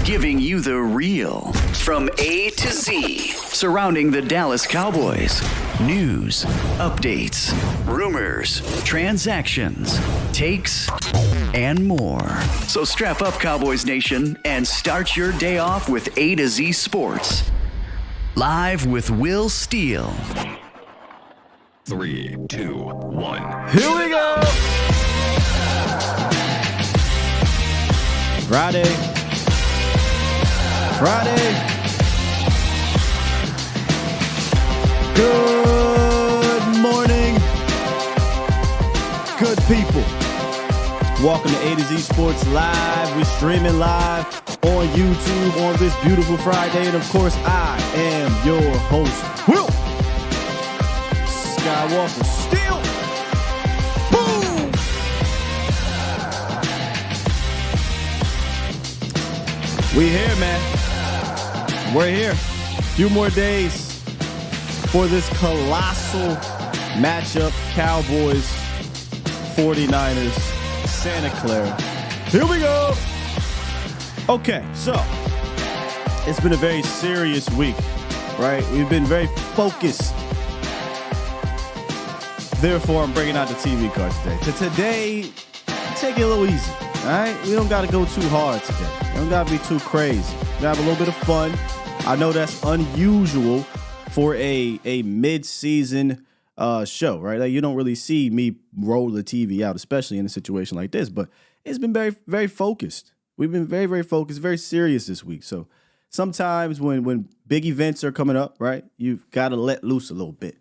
giving you the real from A to Z surrounding the Dallas Cowboys. News, updates, rumors, transactions, takes, and more. So strap up, Cowboys Nation, and start your day off with A to Z Sports. Live with Will Steele. 3, 2, 1. Here we go! Friday. Good morning, good people. Welcome to A to Z Sports Live. We're streaming live on YouTube on this beautiful Friday. And of course, I am your host, Will Skywalker Steele. Boom! We here, man. We're here. A few more days for this colossal matchup. Cowboys, 49ers, Santa Clara. Here we go. Okay, so it's been a very serious week, right? We've been very focused. Therefore, I'm bringing out the TV card today. Today, take it a little easy, all right? We don't got to go too hard today. We don't got to be too crazy. We have a little bit of fun. I know that's unusual for a mid-season show, right? Like, you don't really see me roll the TV out, especially in a situation like this. But it's been very, very focused. We've been very, very focused, very serious this week. So sometimes when big events are coming up, right, you've got to let loose a little bit.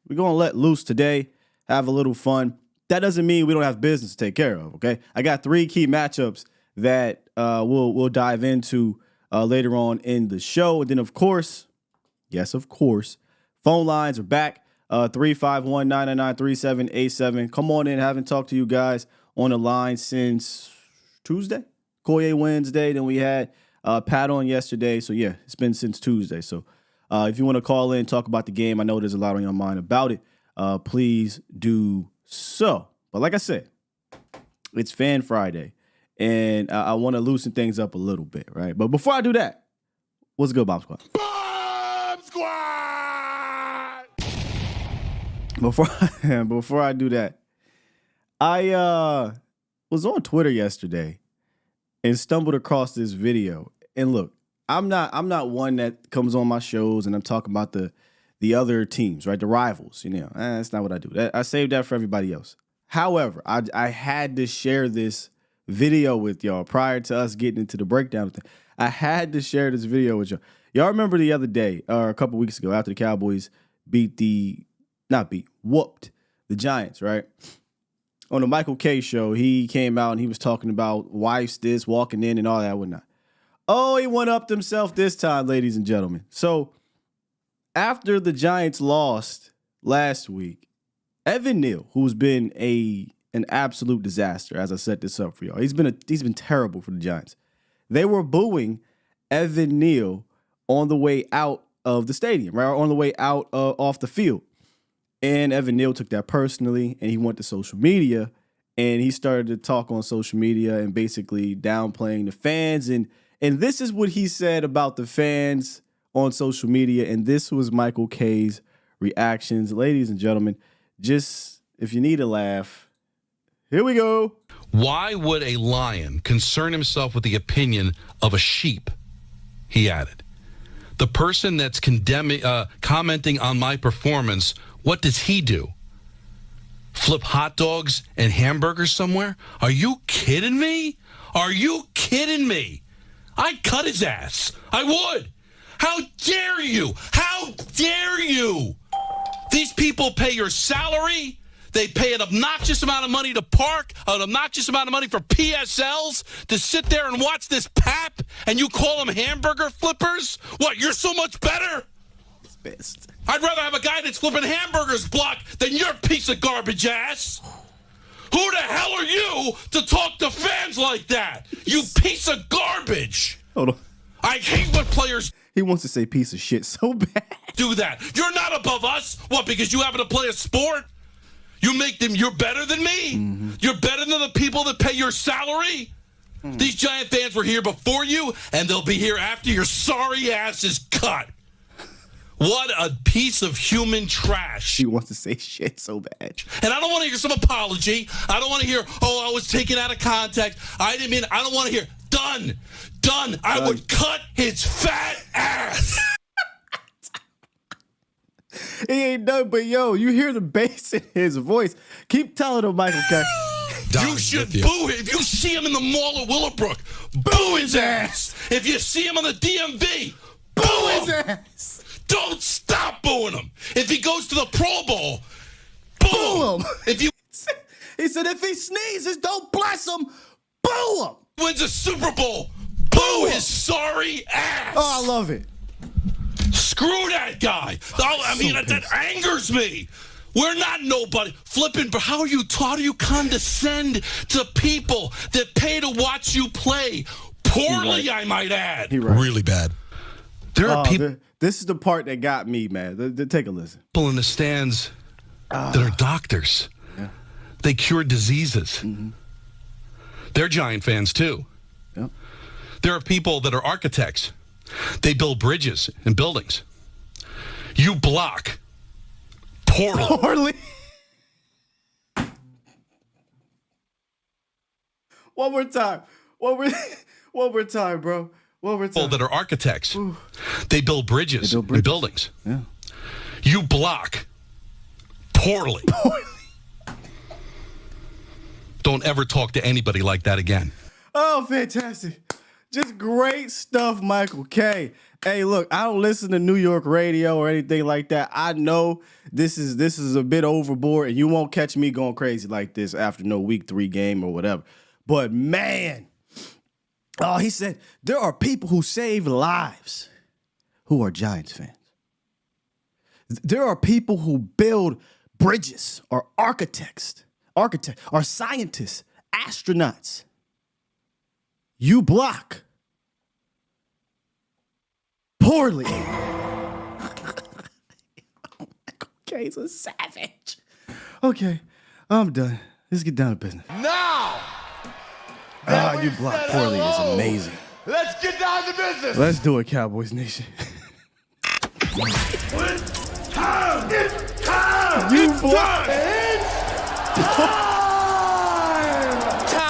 We're going to let loose today, have a little fun. That doesn't mean we don't have business to take care of, okay? I got 3 key matchups that we'll dive into later on in the show. And then, of course, yes, of course, phone lines are back, 351-999-3787. Come on in. Haven't talked to you guys on the line since Tuesday, Koye Wednesday. Then we had Pat on yesterday. So, yeah, it's been since Tuesday. So, if you want to call in, talk about the game, I know there's a lot on your mind about it. Please do so. But like I said, it's Fan Friday, and I want to loosen things up a little bit, right? But before I do that, what's good, Bomb Squad? Bomb Squad! Before I do that, I was on Twitter yesterday and stumbled across this video. And look, I'm not one that comes on my shows and I'm talking about the other teams, right? The rivals, that's not what I do. I save that for everybody else. However, I had to share this video with y'all prior to us getting into the breakdown thing. I had to share this video with y'all. Y'all remember the other day, or a couple weeks ago, after the Cowboys whooped the Giants, right? On the Michael K show, he came out and he was talking about wives this, walking in and all that whatnot. Oh, he one-upped himself this time, ladies and gentlemen. So after the Giants lost last week, Evan Neal, who's been an absolute disaster, as I set this up for y'all, he's been terrible for the Giants. They were booing Evan Neal on the way out of the stadium, right? Or on the way out off the field. And Evan Neal took that personally, and he went to social media, and he started to talk on social media and basically downplaying the fans. And this is what he said about the fans on social media, and this was Michael K's reactions. Ladies and gentlemen, just if you need a laugh, here we go. Why would a lion concern himself with the opinion of a sheep? He added. The person that's commenting on my performance, what does he do? Flip hot dogs and hamburgers somewhere? Are you kidding me? Are you kidding me? I'd cut his ass. I would. How dare you? How dare you? These people pay your salary. They pay an obnoxious amount of money to park, an obnoxious amount of money for PSLs, to sit there and watch this pap, and you call them hamburger flippers? What, you're so much better? Best. I'd rather have a guy that's flipping hamburgers block than your piece of garbage ass. Who the hell are you to talk to fans like that? You piece of garbage. Hold on. I hate when players He wants to say piece of shit so bad. do that. You're not above us. What, because you happen to play a sport? You make them, you're better than me? Mm-hmm. You're better than the people that pay your salary? These Giant fans were here before you, and they'll be here after your sorry ass is cut. What a piece of human trash. He wants to say shit so bad. And I don't want to hear some apology. I don't want to hear, I was taken out of context. I don't want to hear, done. I would cut his fat ass. He ain't done, but yo, you hear the bass in his voice. Keep telling him, Michael K. You should boo him. If you see him in the mall of Willowbrook, boo his ass. If you see him on the DMV, boo his ass. Don't stop booing him. If he goes to the Pro Bowl, boo him. He said if he sneezes, don't bless him. Boo him. Wins a Super Bowl, boo his sorry ass. Oh, I love it. Screw that guy. That angers me. We're not nobody. Flipping, but how do you condescend to people that pay to watch you play? Poorly, I might add. Really bad. There are people This is the part that got me, man. Take a listen. in the stands that are doctors. Yeah. They cure diseases. Mm-hmm. They're Giant fans, too. Yep. There are people that are architects. They build bridges and buildings. You block poorly. One more time. One more time, bro. One more time. People that are architects. Ooh. They build bridges and buildings. Yeah. You block poorly. Don't ever talk to anybody like that again. Oh, fantastic. Just great stuff, Michael K. Hey, look, I don't listen to New York radio or anything like that. I know this is a bit overboard, and you won't catch me going crazy like this after no week 3 game or whatever. But, man, he said there are people who save lives who are Giants fans. There are people who build bridges, or architects, or scientists, astronauts. You block poorly. Okay, he's a savage. Okay, I'm done. Let's get down to business. Now! You block poorly is amazing. Let's get down to business. Let's do it, Cowboys Nation. It's time! It's time! You It's block. time!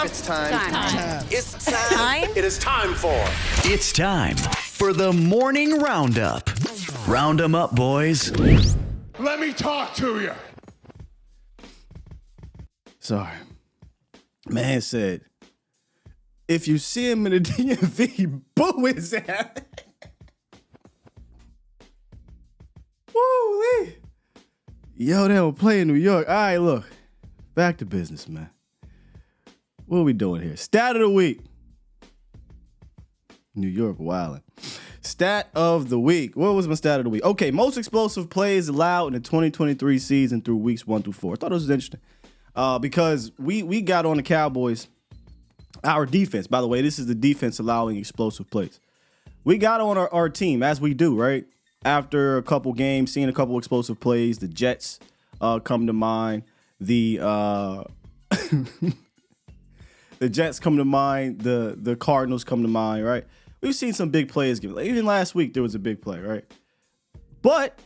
It's time. It's time. It is time for... It's time for the morning roundup. Round 'em up, boys. Let me talk to you. Sorry. Man said, if you see him in the DMV, boo his ass. Woo-wee. Yo, they don't play in New York. All right, look. Back to business, man. What are we doing here? Stat of the week. New York wildin'. Stat of the week. What was my stat of the week? Okay, most explosive plays allowed in the 2023 season through weeks 1 through 4. I thought it was interesting because we got on the Cowboys. Our defense, by the way, this is the defense allowing explosive plays. We got on our team, as we do, right? After a couple games, seeing a couple explosive plays, the Jets come to mind. The Jets come to mind. The Cardinals come to mind, right? We've seen some big plays given. Even last week, there was a big play, right? But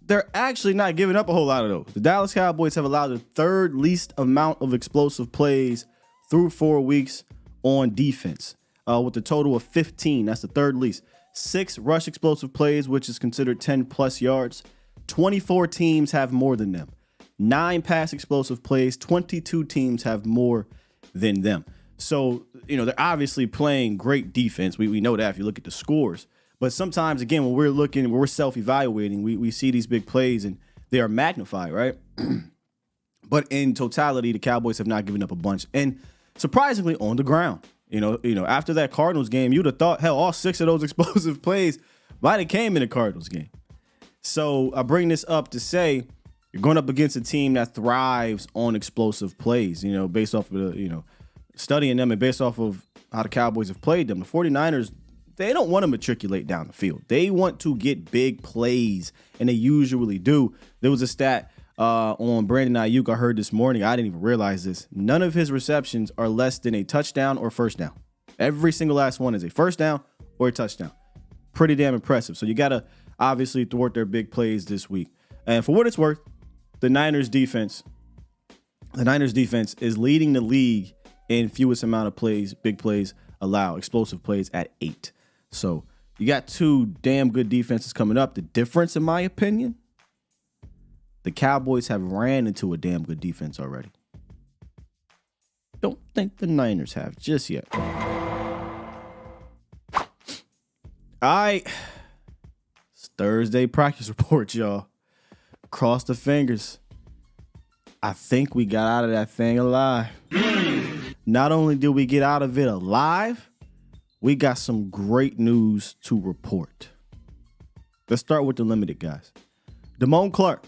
they're actually not giving up a whole lot of those. The Dallas Cowboys have allowed the third least amount of explosive plays through 4 weeks on defense, with a total of 15. That's the third least. 6 rush explosive plays, which is considered 10 plus yards. 24 teams have more than them. 9 pass explosive plays. 22 teams have more than them. So, they're obviously playing great defense. We know that if you look at the scores. But sometimes, again, when we're self-evaluating, we see these big plays and they are magnified, right? But in totality, the Cowboys have not given up a bunch. And surprisingly, on the ground. After that Cardinals game, you'd have thought, hell, all 6 of those explosive plays might have came in the Cardinals game. So I bring this up to say you're going up against a team that thrives on explosive plays, based off of studying them and based off of how the Cowboys have played them. The 49ers, they don't want to matriculate down the field. They want to get big plays, and they usually do. There was a stat on Brandon Ayuk I heard this morning. I didn't even realize this. None of his receptions are less than a touchdown or first down. Every single last one is a first down or a touchdown. Pretty damn impressive. So you got to obviously thwart their big plays this week. And for what it's worth, the Niners defense is leading the league in fewest amount of plays, big plays allowed, explosive plays at 8. So you got two damn good defenses coming up. The difference, in my opinion, the Cowboys have ran into a damn good defense already. Don't think the Niners have just yet. All right. It's Thursday practice report, y'all. Cross the fingers. I think we got out of that thing alive. Not only did we get out of it alive, we got some great news to report. Let's start with the limited guys. Damone Clark,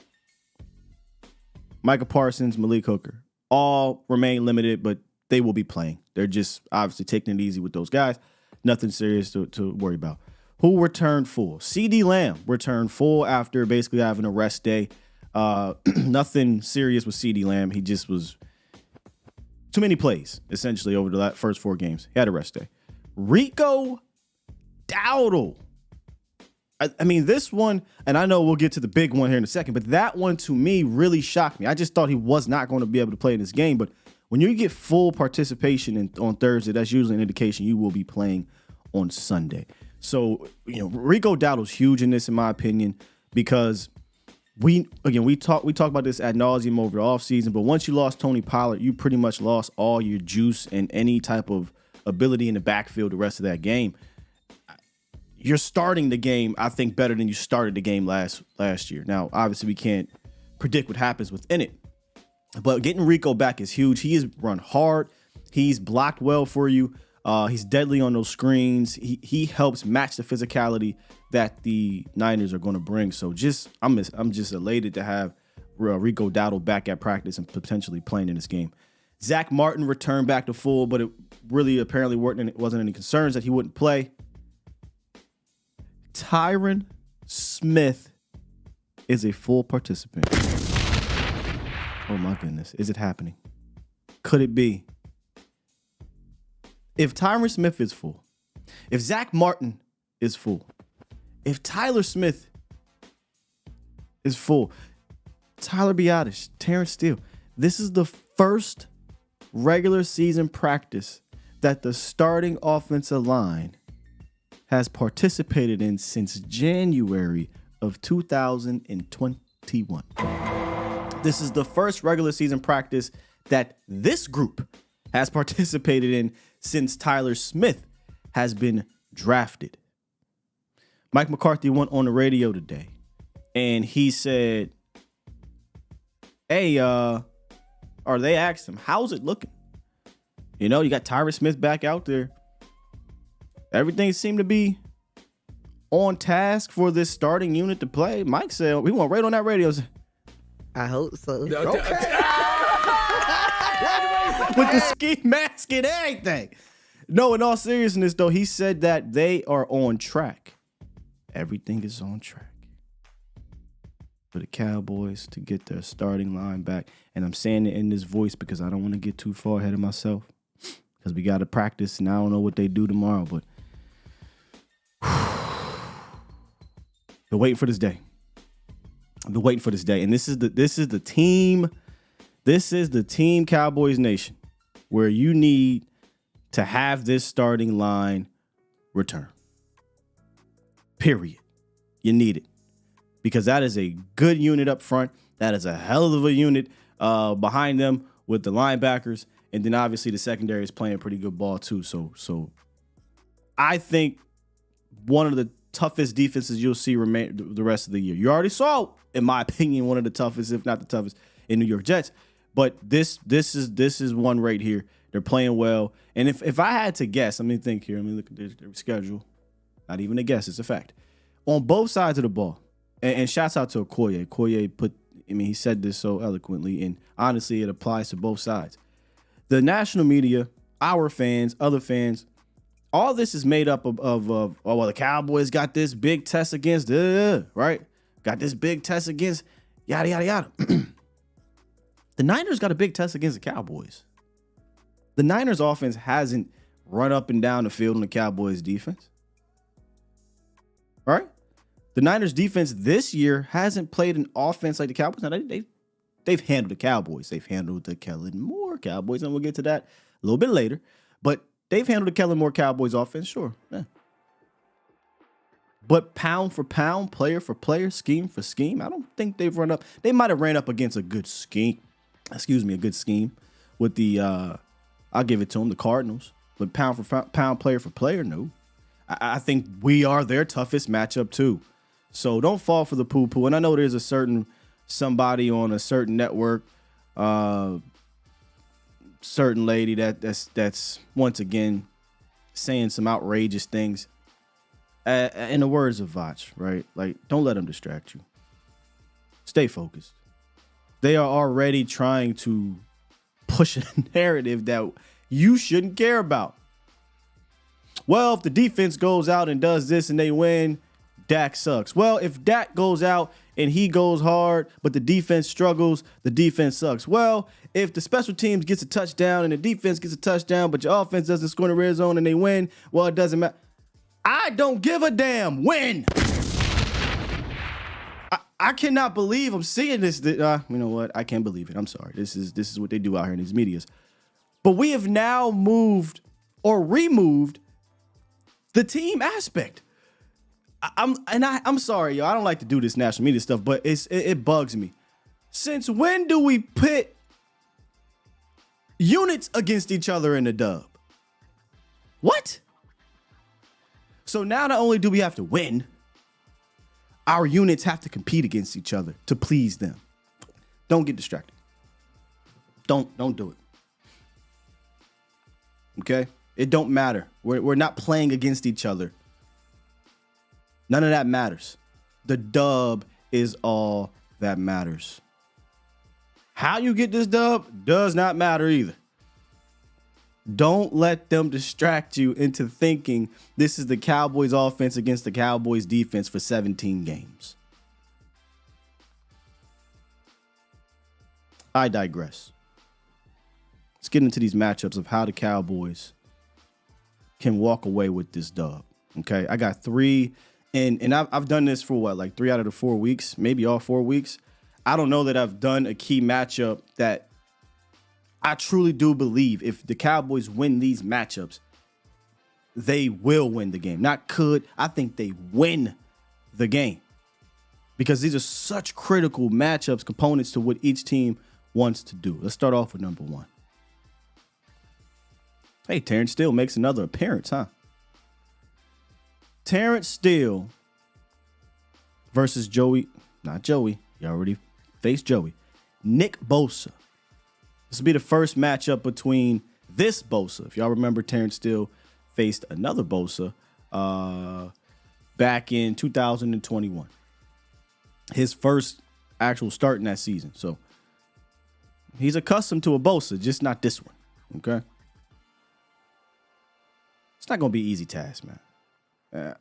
Micah Parsons, Malik Hooker, all remain limited, but they will be playing. They're just obviously taking it easy with those guys. Nothing serious to worry about. Who returned full? CeeDee Lamb returned full after basically having a rest day. Nothing serious with CeeDee Lamb. He just was too many plays, essentially, over the first 4 games. He had a rest day. Rico Dowdle. I mean, this one, and I know we'll get to the big one here in a second, but that one to me really shocked me. I just thought he was not going to be able to play in this game. But when you get full participation on Thursday, that's usually an indication you will be playing on Sunday. So, Rico Dowdle's huge in this, in my opinion, because we talk about this ad nauseum over the offseason, but once you lost Tony Pollard, you pretty much lost all your juice and any type of ability in the backfield the rest of that game. You're starting the game, I think, better than you started the game last year. Now, obviously, we can't predict what happens within it, but getting Rico back is huge. He has run hard. He's blocked well for you. He's deadly on those screens. He helps match the physicality that the Niners are going to bring. So I'm just elated to have Rico Dowdle back at practice and potentially playing in this game. Zach Martin returned back to full, but it really apparently wasn't any concerns that he wouldn't play. Tyron Smith is a full participant. Oh my goodness. Is it happening? Could it be? If Tyron Smith is full, if Zach Martin is full, if Tyler Smith is full, Tyler Biadasz, Terrence Steele, this is the first regular season practice that the starting offensive line has participated in since January of 2021. This is the first regular season practice that this group has participated in since Tyler Smith has been drafted. Mike McCarthy went on the radio today and he said, hey, or they asked him, how's it looking? You got Tyron Smith back out there. Everything seemed to be on task for this starting unit to play. Mike said, we went right on that radio. I hope so. Okay. With the ski mask and everything. No, in all seriousness, though, he said that they are on track. Everything is on track for the Cowboys to get their starting line back. And I'm saying it in this voice because I don't want to get too far ahead of myself because we got to practice and I don't know what they do tomorrow, but been waiting for this day. I've been waiting for this day. And this is the team Cowboys Nation where you need to have this starting line return. Period. You need it. Because that is a good unit up front. That is a hell of a unit behind them with the linebackers. And then obviously the secondary is playing pretty good ball too. So I think one of the toughest defenses you'll see remain the rest of the year. You already saw, in my opinion, one of the toughest, if not the toughest, in New York Jets. But this is one right here. They're playing well. And if I had to guess, let me think here. Let me look at their schedule. Not even a guess. It's a fact. On both sides of the ball, and shouts out to Okoye. Okoye he said this so eloquently, and honestly, it applies to both sides. The national media, our fans, other fans, all this is made up of the Cowboys got this big test against, right? Got this big test against, yada, yada, yada. The Niners got a big test against the Cowboys. The Niners offense hasn't run up and down the field on the Cowboys defense. All right? The Niners defense this year hasn't played an offense like the Cowboys. Now, they've handled the Cowboys. They've handled the Kellen Moore Cowboys, and we'll get to that a little bit later. But they've handled the Kellen Moore Cowboys offense, sure. Yeah. But pound for pound, player for player, scheme for scheme, I don't think they've run up. They might have ran up against a good scheme. A good scheme with the, I'll give it to them, the Cardinals. But pound for pound, player for player, no. I think we are their toughest matchup too. So don't fall for the poo-poo. And I know there's a certain somebody on a certain network, certain lady that's once again saying some outrageous things. In the words of Vach, right? Like, don't let them distract you. Stay focused. They are already trying to push a narrative that you shouldn't care about. Well, if the defense goes out and does this and they win, Dak sucks. Well, if Dak goes out and he goes hard, but the defense struggles, the defense sucks. Well, if the special teams gets a touchdown and the defense gets a touchdown, but your offense doesn't score in the red zone and they win, well, it doesn't matter. I don't give a damn. Win. I cannot believe I'm seeing this. You know what? I can't believe it. I'm sorry. This is what they do out here in these medias. But we have now moved or removed the team aspect. I'm sorry, yo. I don't like to do this national media stuff, but it bugs me. Since when do we pit units against each other in the dub? What? So now not only do we have to win, our units have to compete against each other to please them. Don't get distracted. Don't do it. Okay? It don't matter. We're not playing against each other. None of that matters. The dub is all that matters. How you get this dub does not matter either. Don't let them distract you into thinking this is the Cowboys offense against the Cowboys defense for 17 games. I digress. Let's get into these matchups of how the Cowboys can walk away with this dub. Okay, I got three, and I've done this for what, like 3 out of the 4 weeks, maybe all 4 weeks. I don't know that I've done a key matchup that I truly do believe if the Cowboys win these matchups, they will win the game. Not could, I think they win the game. Because these are such critical matchups, components to what each team wants to do. Let's start off with number one. Hey, Terrence Steele makes another appearance, huh? Terrence Steele versus not Joey. You already faced Joey. Nick Bosa. This will be the first matchup between this Bosa. If y'all remember, Terrence Steele faced another Bosa back in 2021. His first actual start in that season. So he's accustomed to a Bosa, just not this one. Okay? It's not going to be an easy task, man.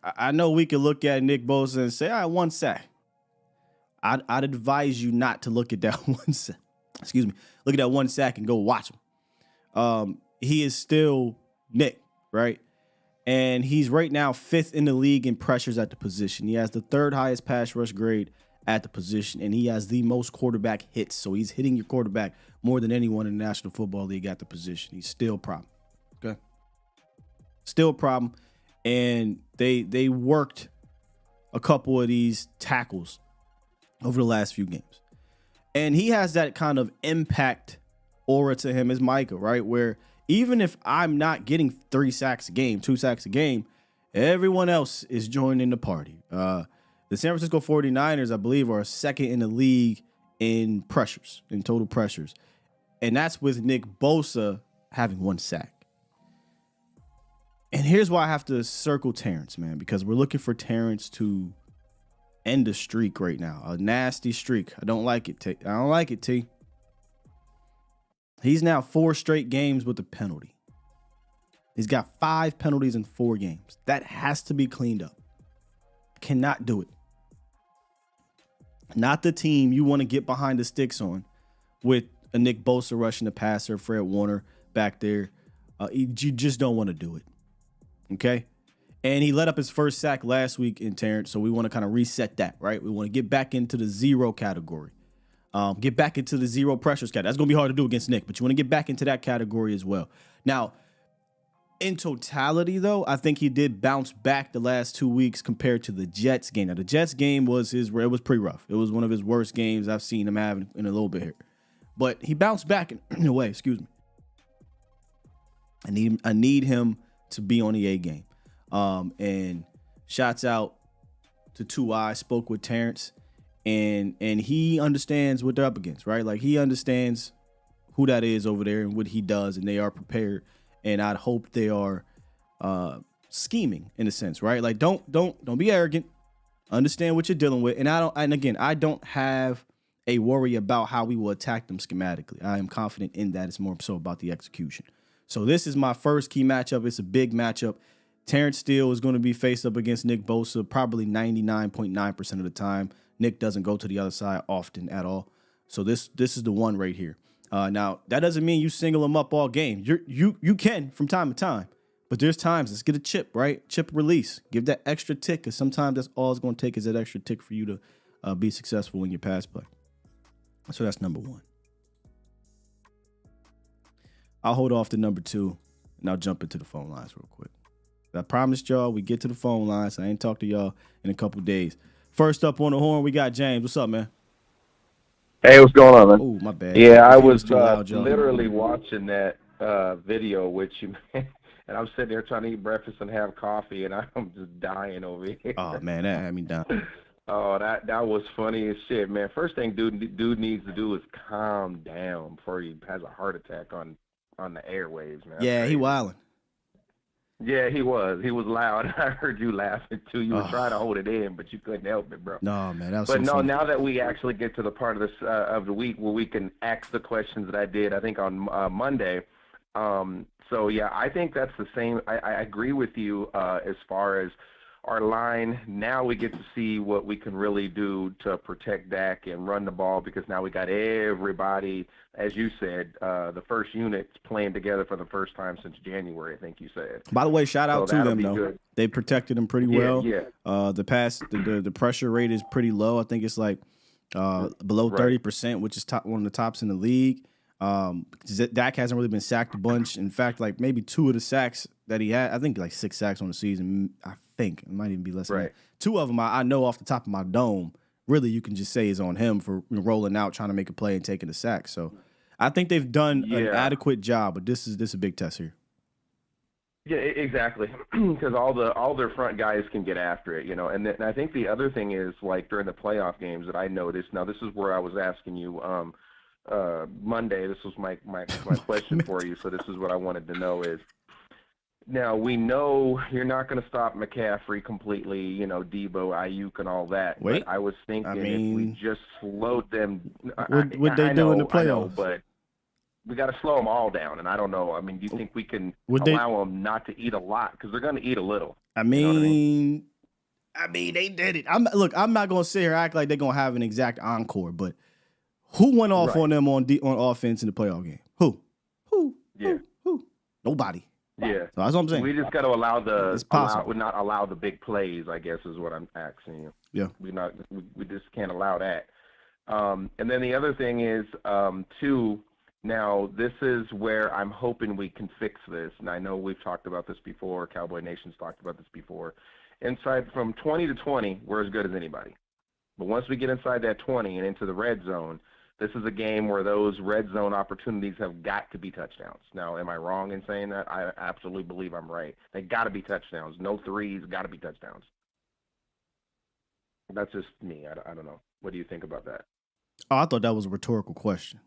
I know we could look at Nick Bosa and say, all right, 1 sack. I'd advise you not to look at that 1 sack. Excuse me. Look at that 1 sack and go watch him. He is still Nick, right? And he's right now 5th in the league in pressures at the position. He has the 3rd highest pass rush grade at the position, and he has the most quarterback hits. So he's hitting your quarterback more than anyone in the National Football League at the position. He's still a problem. Okay? Still a problem. And they worked a couple of these tackles over the last few games. And he has that kind of impact aura to him as Micah, right? Where even if I'm not getting 3 sacks a game, 2 sacks a game, everyone else is joining the party. The San Francisco 49ers, I believe, are 2nd in the league in pressures, in total pressures. And that's with Nick Bosa having 1 sack. And here's why I have to circle Terrence, man, because we're looking for Terrence to end a streak right now, a nasty streak. I don't like it, T. I don't like it, T. He's now 4 straight games with a penalty. He's got 5 penalties in 4 games. That has to be cleaned up. Cannot do it. Not the team you want to get behind the sticks on with a Nick Bosa rushing the passer, Fred Warner back there You just don't want to do it. Okay? And he let up his first sack last week in Terrence, so we want to kind of reset that, right? We want to get back into the zero category. Get back into the zero pressures category. That's going to be hard to do against Nick, but you want to get back into that category as well. Now, in totality, though, I think he did bounce back the last 2 weeks compared to the Jets game. Now, the Jets game was it was pretty rough. It was one of his worst games I've seen him have in a little bit here. But he bounced back in a way, excuse me. I need him to be on the A game. And shouts out to 2i, spoke with Terrence, and he understands what they're up against, right? Like, he understands who that is over there and what he does, and they are prepared. And I'd hope they are scheming in a sense, right? Like, don't be arrogant. Understand what you're dealing with. And I don't have a worry about how we will attack them schematically. I am confident in that. It's more so about the execution. So this is my first key matchup. It's a big matchup. Terrence Steele is going to be faced up against Nick Bosa probably 99.9% of the time. Nick doesn't go to the other side often at all. So this is the one right here. Now, that doesn't mean you single him up all game. You can from time to time. But there's times, let's get a chip, right? Chip release. Give that extra tick, because sometimes that's all it's going to take is that extra tick for you to be successful in your pass play. So that's number one. I'll hold off to number two, and I'll jump into the phone lines real quick. I promised y'all we get to the phone lines. I ain't talked to y'all in a couple days. First up on the horn, we got James. What's up, man? Hey, what's going on, man? Oh, my bad. Yeah, I was literally watching that video with you, man. And I'm sitting there trying to eat breakfast and have coffee, and I'm just dying over here. Oh, man, that had me down. Oh, that was funny as shit, man. First thing dude needs to do is calm down before he has a heart attack on the airwaves, man. Yeah, he wilding. Yeah, he was. He was loud. I heard you laughing, too. You were trying to hold it in, but you couldn't help it, bro. No, man, that was But so funny. now that we actually get to the part of this of the week where we can ask the questions that I did, I think, on Monday. So, yeah, I think that's the same. I agree with you as far as our line. Now we get to see what we can really do to protect Dak and run the ball, because now we got everybody, as you said, the first unit's playing together for the first time since January, I think you said. By the way, shout out to them, though. Good. They protected him pretty well. Yeah. The pressure rate is pretty low. I think it's like below 30%, which is one of the tops in the league. Dak hasn't really been sacked a bunch. In fact, like maybe two of the sacks that he had, I think like 6 sacks on the season. I think it might even be less than that. 2 of them I know off the top of my dome. Really, you can just say is on him for rolling out, trying to make a play and taking a sack. So I think they've done an adequate job, but this is a big test here. Yeah, exactly. Because all their front guys can get after it, And I think the other thing is, like, during the playoff games that I noticed. Now, this is where I was asking you Monday. This was my question for you. So this is what I wanted to know is, now we know you're not going to stop McCaffrey completely, Debo, Ayuk, and all that. Wait, but I was thinking if we just slowed them. What they do in the playoffs? I know, but we got to slow them all down, and I don't know. I mean, do you think we can allow them not to eat a lot, because they're going to eat a little? I mean, they did it. I'm not going to sit here and act like they're going to have an exact encore, but who went off on them on offense in the playoff game? Who? Yeah. Who? Nobody. Yeah, so that's what I'm saying. We just got to not allow the big plays, I guess, is what I'm asking you. Yeah, we just can't allow that. And then the other thing is, too. Now this is where I'm hoping we can fix this, and I know we've talked about this before. Cowboy Nation's talked about this before. Inside from 20 to 20, we're as good as anybody. But once we get inside that 20 and into the red zone, this is a game where those red zone opportunities have got to be touchdowns. Now, am I wrong in saying that? I absolutely believe I'm right. They got to be touchdowns. No threes, got to be touchdowns. That's just me. I don't know. What do you think about that? Oh, I thought that was a rhetorical question.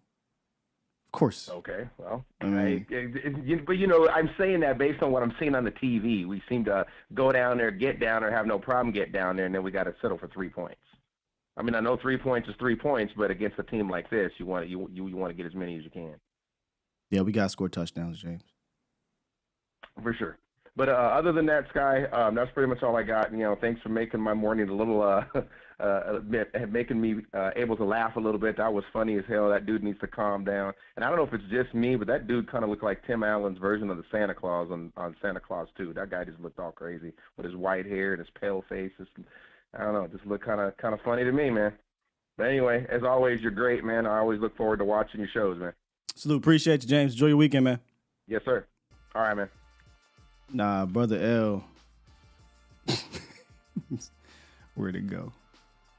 Of course. Okay, well, but I'm saying that based on what I'm seeing on the TV. We seem to go down there, get down there, have no problem get down there, and then we got to settle for 3 points. I mean, I know 3 points is 3 points, but against a team like this, you want to get as many as you can. Yeah, we got to score touchdowns, James. For sure. But other than that, Sky, that's pretty much all I got. Thanks for making my morning a little, making me able to laugh a little bit. That was funny as hell. That dude needs to calm down. And I don't know if it's just me, but that dude kind of looked like Tim Allen's version of the Santa Claus on Santa Claus 2. That guy just looked all crazy with his white hair and his pale face. I don't know, it just looked kind of funny to me, man. But anyway, as always, you're great, man. I always look forward to watching your shows, man. Salute. Appreciate you, James. Enjoy your weekend, man. Yes, sir. All right, man. Nah, Brother L. Where'd it go?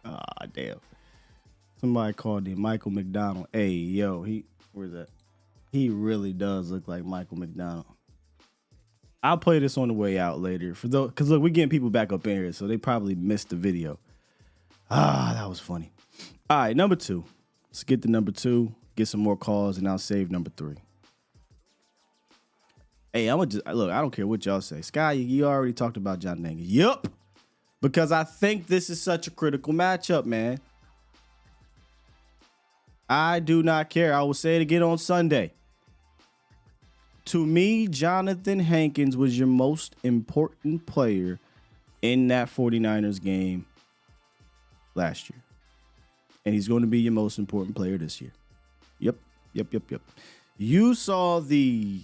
Ah, damn. Somebody called him Michael McDonald. Hey, yo, where's that? He really does look like Michael McDonald. I'll play this on the way out later. Because, look, we're getting people back up in here, so they probably missed the video. Ah, that was funny. All right, number 2. Let's get to number 2, get some more calls, and I'll save number 3. Hey, I'm gonna just look. I don't care what y'all say. Sky, you already talked about John Hankins. Yup, because I think this is such a critical matchup, man. I do not care. I will say it again on Sunday. To me, Jonathan Hankins was your most important player in that 49ers game last year. And he's going to be your most important player this year. Yep. You saw the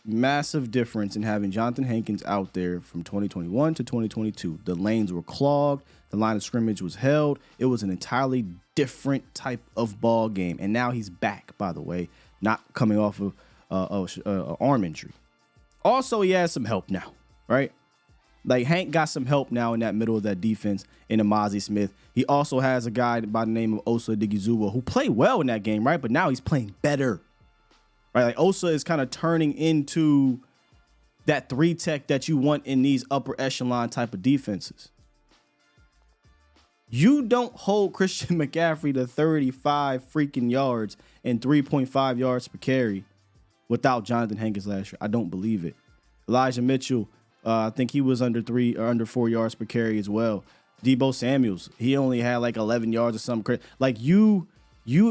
massive difference in having Jonathan Hankins out there from 2021 to 2022. The lanes were clogged. The line of scrimmage was held. It was an entirely different type of ball game. And now he's back, by the way, not coming off of arm injury. Also, he has some help now, right? Like, Hank got some help now in that middle of that defense in Amazi Smith. He also has a guy by the name of Osa Odighizuwa who played well in that game, right? But now he's playing better. Right, like Osa is kind of turning into that 3-tech that you want in these upper echelon type of defenses. You don't hold Christian McCaffrey to 35 freaking yards and 3.5 yards per carry without Jonathan Hankins last year. I don't believe it. Elijah Mitchell, I think he was under 3 or under 4 yards per carry as well. Deebo Samuels, he only had like 11 yards or something crazy. Like you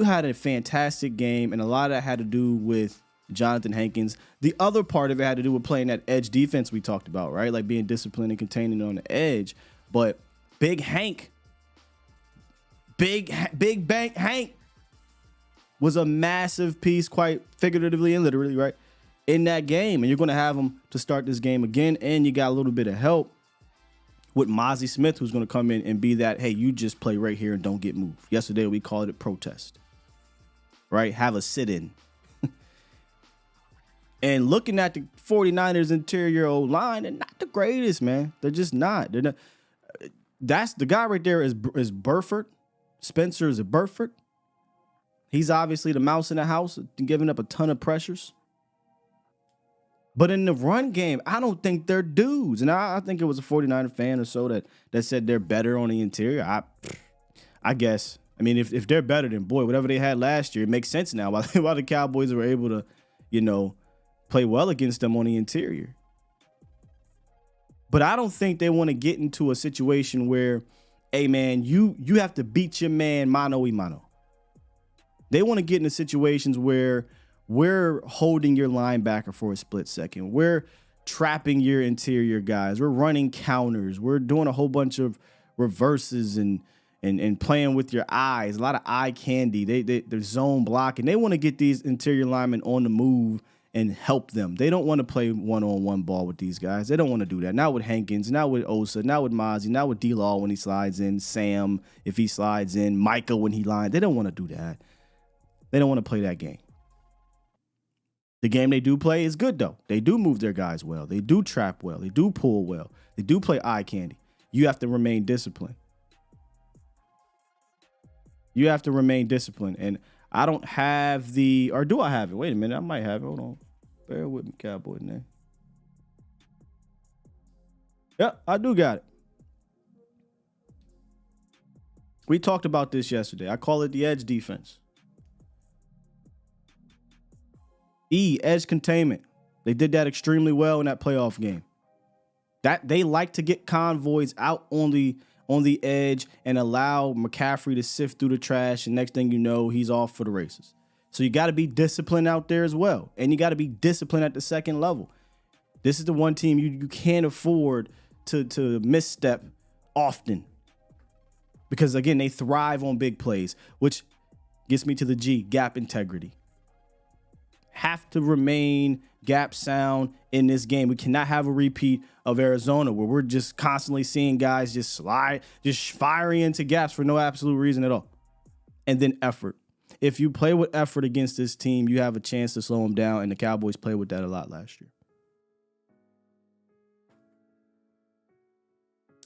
had a fantastic game, and a lot of that had to do with Jonathan Hankins. The other part of it had to do with playing that edge defense we talked about, right? Like being disciplined and containing on the edge. But Big Hank, Big Bank Hank was a massive piece, quite figuratively and literally, right, in that game. And you're going to have him to start this game again, and you got a little bit of help with Mozzie Smith, who's going to come in and be that, hey, you just play right here and don't get moved. Yesterday, we called it protest, right? Have a sit-in. And looking at the 49ers interior O-line, they're not the greatest, man. They're just not. They're not. That's the guy right there is Burford. Spencer is a Burford. He's obviously the mouse in the house, giving up a ton of pressures. But in the run game, I don't think they're dudes. And I think it was a 49er fan or so that said they're better on the interior. I guess. I mean, if they're better, then boy, whatever they had last year, it makes sense now. Why the Cowboys were able to, play well against them on the interior. But I don't think they want to get into a situation where, hey, man, you have to beat your man mano y mano. They want to get into situations where we're holding your linebacker for a split second. We're trapping your interior guys. We're running counters. We're doing a whole bunch of reverses and playing with your eyes. A lot of eye candy. They're zone blocking. They want to get these interior linemen on the move and help them. They don't want to play one-on-one ball with these guys. They don't want to do that. Not with Hankins, not with Osa, not with Mozzie, not with D-Law when he slides in, Sam if he slides in, Micah when he lines. They don't want to do that. They don't want to play that game. The game they do play is good, though. They do move their guys well. They do trap well. They do pull well. They do play eye candy. You have to remain disciplined. You have to remain disciplined. And I don't have or do I have it? Wait a minute. I might have it. Hold on. Bear with me, Cowboy name. Yep, I do got it. We talked about this yesterday. I call it the edge defense. Edge containment. They did that extremely well in that playoff game. That they like to get convoys out on the edge and allow McCaffrey to sift through the trash, and next thing you know, he's off for the races. So you got to be disciplined out there as well, and you got to be disciplined at the second level. This is the one team you can't afford to misstep often. Because, again, they thrive on big plays, which gets me to the G, gap integrity. Have to remain gap sound in this game. We cannot have a repeat of Arizona where we're just constantly seeing guys just slide, just firing into gaps for no absolute reason at all. And then effort. If you play with effort against this team, you have a chance to slow them down, and the Cowboys played with that a lot last year.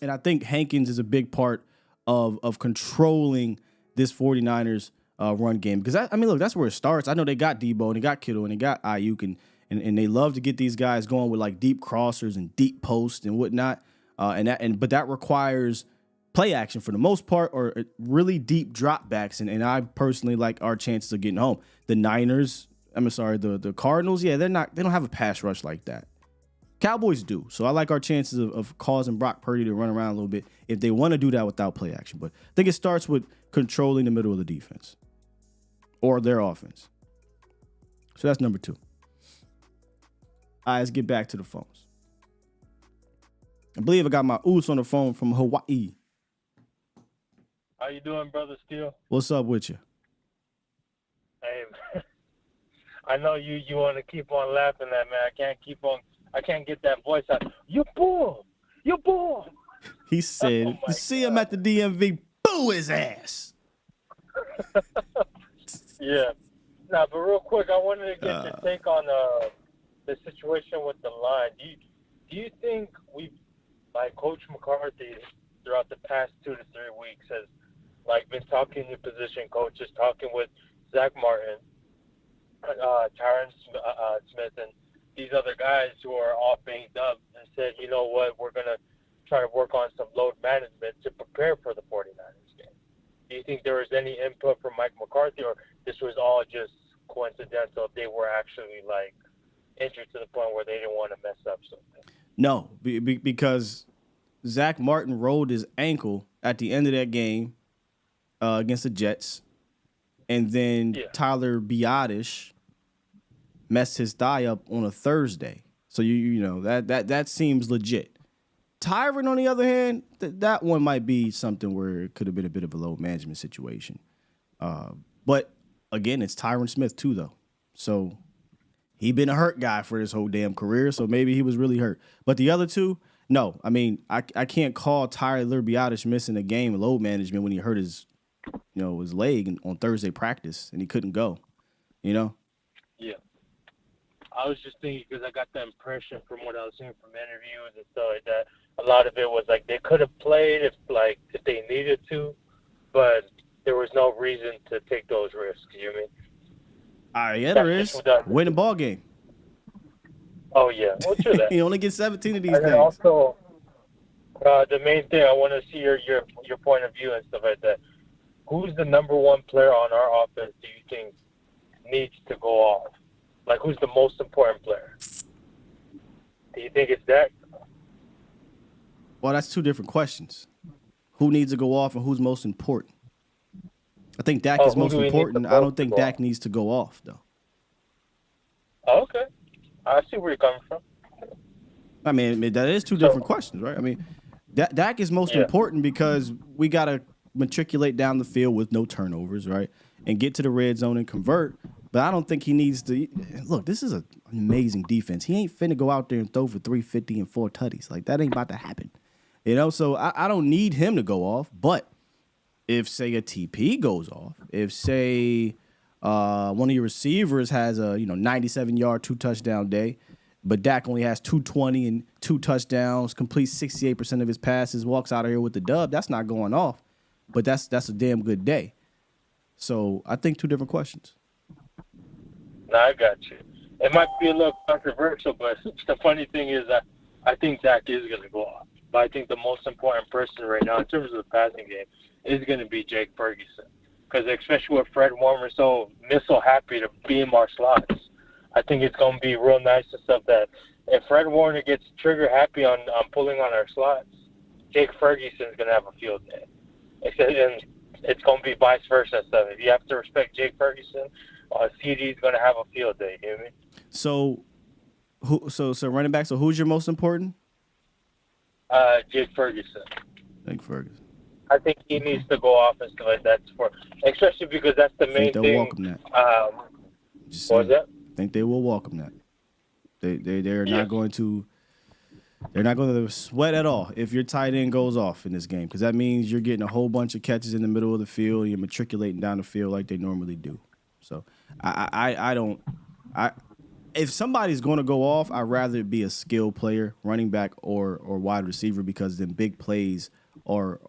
And I think Hankins is a big part of controlling this 49ers run game. Because, look, that's where it starts. I know they got Debo, and they got Kittle, and they got Ayuk, and they love to get these guys going with, like, deep crossers and deep posts and whatnot. But that requires play action for the most part, or really deep dropbacks. And I personally like our chances of getting home. The Cardinals, yeah, they don't have a pass rush like that. Cowboys do. So I like our chances of causing Brock Purdy to run around a little bit if they want to do that without play action. But I think it starts with controlling the middle of the defense or their offense. So that's number 2. All right, let's get back to the phones. I believe I got my Oos on the phone from Hawaii. How you doing, brother Steele? What's up with you? Hey, I know you want to keep on laughing at me. I can't get that voice out. You bull! You bull! He said, you see him at the DMV, boo his ass. Yeah. Now, but real quick, I wanted to get your take on the situation with the line. Do you think Coach McCarthy throughout the past 2 to 3 weeks has been talking to position coaches, talking with Zach Martin, Tyron Smith, and these other guys who are all banged up, and said, you know what, we're going to try to work on some load management to prepare for the 49ers game. Do you think there was any input from Mike McCarthy, or this was all just coincidental? They were actually injured to the point where they didn't want to mess up something? No, because Zach Martin rolled his ankle at the end of that game against the Jets, and then Tyler Biadasz messed his thigh up on a Thursday. So you know that seems legit. Tyron, on the other hand, that one might be something where it could have been a bit of a load management situation. But again, it's Tyron Smith too, though. So he been a hurt guy for his whole damn career. So maybe he was really hurt. But the other two, no. I mean, I can't call Tyler Biadasz missing a game load management when he hurt his leg on Thursday practice and he couldn't go. Yeah. I was just thinking, because I got the impression from what I was seeing from interviews and stuff like that, a lot of it was they could have played if they needed to, but there was no reason to take those risks. You know what I mean? Yeah, there is. Win the ball game. Oh yeah, well, true that. You only get 17 of these and things. Also, the main thing I want to see your point of view and stuff like that. Who's the number one player on our offense do you think needs to go off? Who's the most important player? Do you think it's Dak? Well, that's 2 different questions. Who needs to go off and who's most important? I think Dak is most important. I don't think Dak needs to go off, though. Oh, okay. I see where you're coming from. I mean, that is 2 different questions, right? I mean, Dak is most important because we got to matriculate down the field with no turnovers, right? And get to the red zone and convert. But I don't think he needs to. Look, this is an amazing defense. He ain't finna go out there and throw for 350 and 4 tutties. That ain't about to happen. So I don't need him to go off. But if, say, a TP goes off, if, say, one of your receivers has a 97-yard 2-touchdown day, but Dak only has 220 and 2 touchdowns, completes 68% of his passes, walks out of here with the dub, that's not going off. But that's a damn good day. So I think 2 different questions. No, I got you. It might be a little controversial, but the funny thing is that I think Dak is going to go off. But I think the most important person right now in terms of the passing game is going to be Jake Ferguson. Because especially with Fred Warner so happy to beam our slots, I think it's going to be real nice and stuff that if Fred Warner gets trigger happy on pulling on our slots, Jake Ferguson is going to have a field day. And it's going to be vice versa and stuff. If you have to respect Jake Ferguson, CD is going to have a field day. You know what I mean? So So running back. So who's your most important? Jake Ferguson. Jake Ferguson. I think he needs to go offensive, and that's especially because that's the I main think they'll thing. welcome that. What was that? I think they will welcome that. They're not going to. They're not going to sweat at all if your tight end goes off in this game, because that means you're getting a whole bunch of catches in the middle of the field. You're matriculating down the field like they normally do. So I don't. If somebody's going to go off, I'd rather it be a skill player, running back or wide receiver, because then big plays are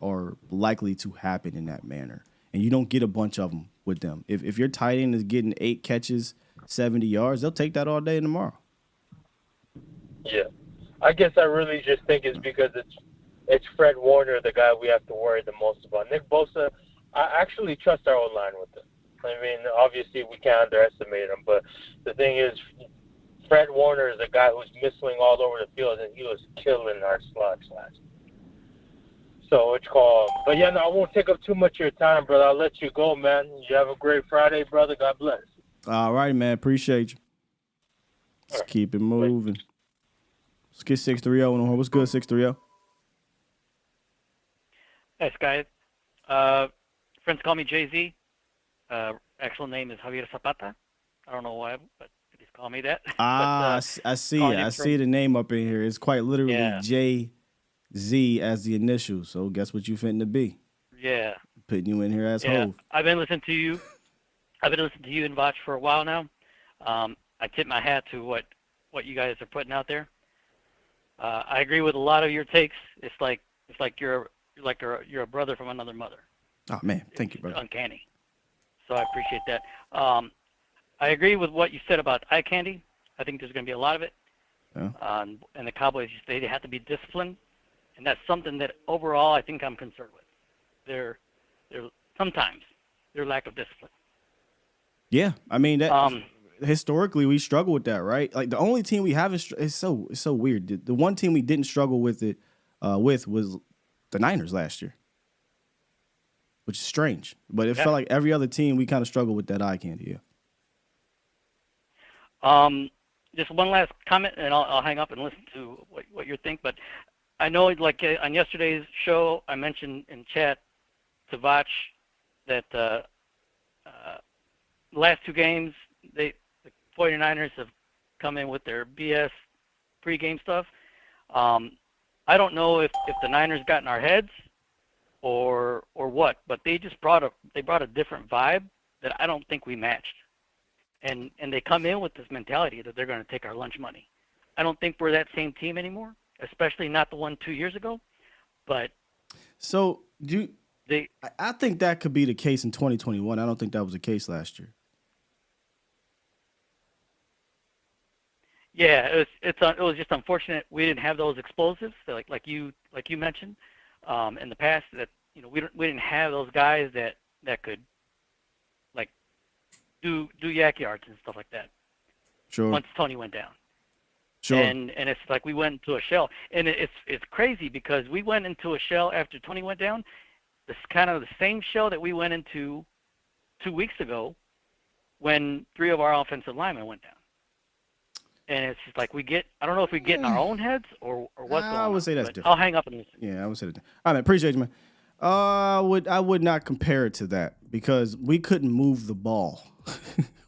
likely to happen in that manner, and you don't get a bunch of them with them. If your tight end is getting 8 catches, 70 yards, they'll take that all day and tomorrow. Yeah. I guess I really just think it's because it's Fred Warner, the guy we have to worry the most about. Nick Bosa, I actually trust our O-line with him. I mean, obviously we can't underestimate him, but the thing is, Fred Warner is a guy who's missing all over the field, and he was killing our slots last year. So it's called. But yeah, no, I won't take up too much of your time, brother. I'll let you go, man. You have a great Friday, brother. God bless. All right, man. Appreciate you. Let's keep it moving. Let's get 630 on the horn. What's good, 630? Thanks, guys. Friends call me Jay-Z. Actual name is Javier Zapata. I don't know why, but they just call me that. I see it. I see the name up in here. It's quite literally Jay-Z as the initial. So guess what you finna be? Yeah. Putting you in here as Hove. I've been listening to you. I've been listening to you and Vach for a while now. I tip my hat to what you guys are putting out there. I agree with a lot of your takes. It's like you're a brother from another mother. Oh man, thank you, brother. It's uncanny. So I appreciate that. I agree with what you said about eye candy. I think there's going to be a lot of it. Yeah. And the Cowboys, they have to be disciplined, and that's something that overall I think I'm concerned with. Their sometimes their lack of discipline. Yeah, I mean that. Historically, we struggle with that, right? Like the only team we haven't it's so weird. The one team we didn't struggle with it was the Niners last year, which is strange. But it felt like every other team we kind of struggled with that eye candy. Yeah. Just one last comment, and I'll hang up and listen to what you think. But I know, like on yesterday's show, I mentioned in chat to Vach that the last 2 games the 49ers have come in with their BS pregame stuff. I don't know if the Niners got in our heads or what, but they just brought a different vibe that I don't think we matched. And they come in with this mentality that they're going to take our lunch money. I don't think we're that same team anymore, especially not the one 2 years ago. But so I think that could be the case in 2021. I don't think that was the case last year. Yeah, it was just unfortunate we didn't have those explosives like you mentioned in the past, that we didn't have those guys that could like do yak yards and stuff like that. Sure. Once Tony went down. Sure. And it's like we went into a shell, and it's crazy because we went into a shell after Tony went down. This kind of the same shell that we went into 2 weeks ago when 3 of our offensive linemen went down. And it's just like I don't know if we get in our own heads or what's going on. I would say that's different. I'll hang up and listen. Yeah, I would say that. All right, man. Appreciate you, man. I would not compare it to that because we couldn't move the ball.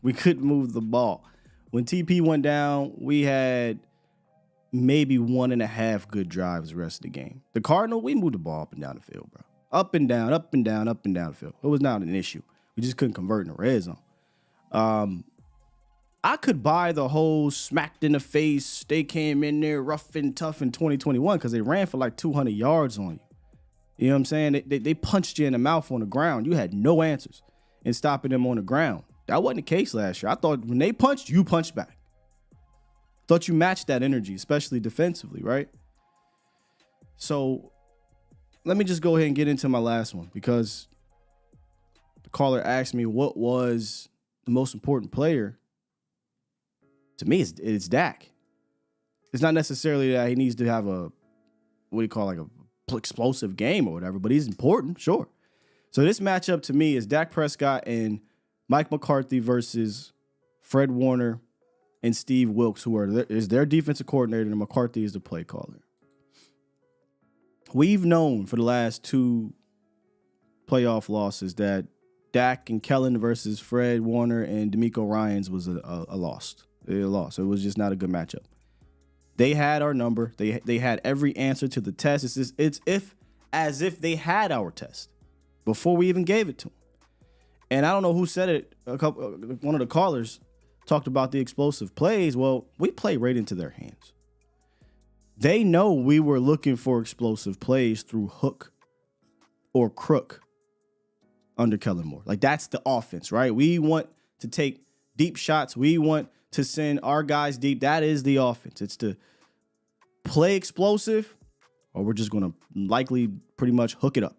We couldn't move the ball. When TP went down, we had maybe 1.5 good drives the rest of the game. The Cardinal, we moved the ball up and down the field, bro. Up and down, up and down, up and down the field. It was not an issue. We just couldn't convert in the red zone. I could buy the whole smacked in the face, they came in there rough and tough in 2021 because they ran for like 200 yards on you. You know what I'm saying? They punched you in the mouth on the ground. You had no answers in stopping them on the ground. That wasn't the case last year. I thought when they punched, you punched back. Thought you matched that energy, especially defensively, right? So let me just go ahead and get into my last one because the caller asked me what was the most important player. To me, it's Dak. It's not necessarily that he needs to have a explosive game or whatever, but he's important, sure. So this matchup to me is Dak Prescott and Mike McCarthy versus Fred Warner and Steve Wilkes, who is their defensive coordinator, and McCarthy is the play caller. We've known for the last 2 playoff losses that Dak and Kellen versus Fred Warner and D'Amico Ryans was a loss. They lost. It was just not a good matchup. They had our number. They had every answer to the test. It's as if they had our test before we even gave it to them. And I don't know who said it. One of the callers talked about the explosive plays. Well, we play right into their hands. They know we were looking for explosive plays through hook or crook under Kellen Moore. Like, that's the offense, right? We want to take deep shots. We want to send our guys deep. That is the offense. It's to play explosive, or we're just going to likely pretty much hook it up.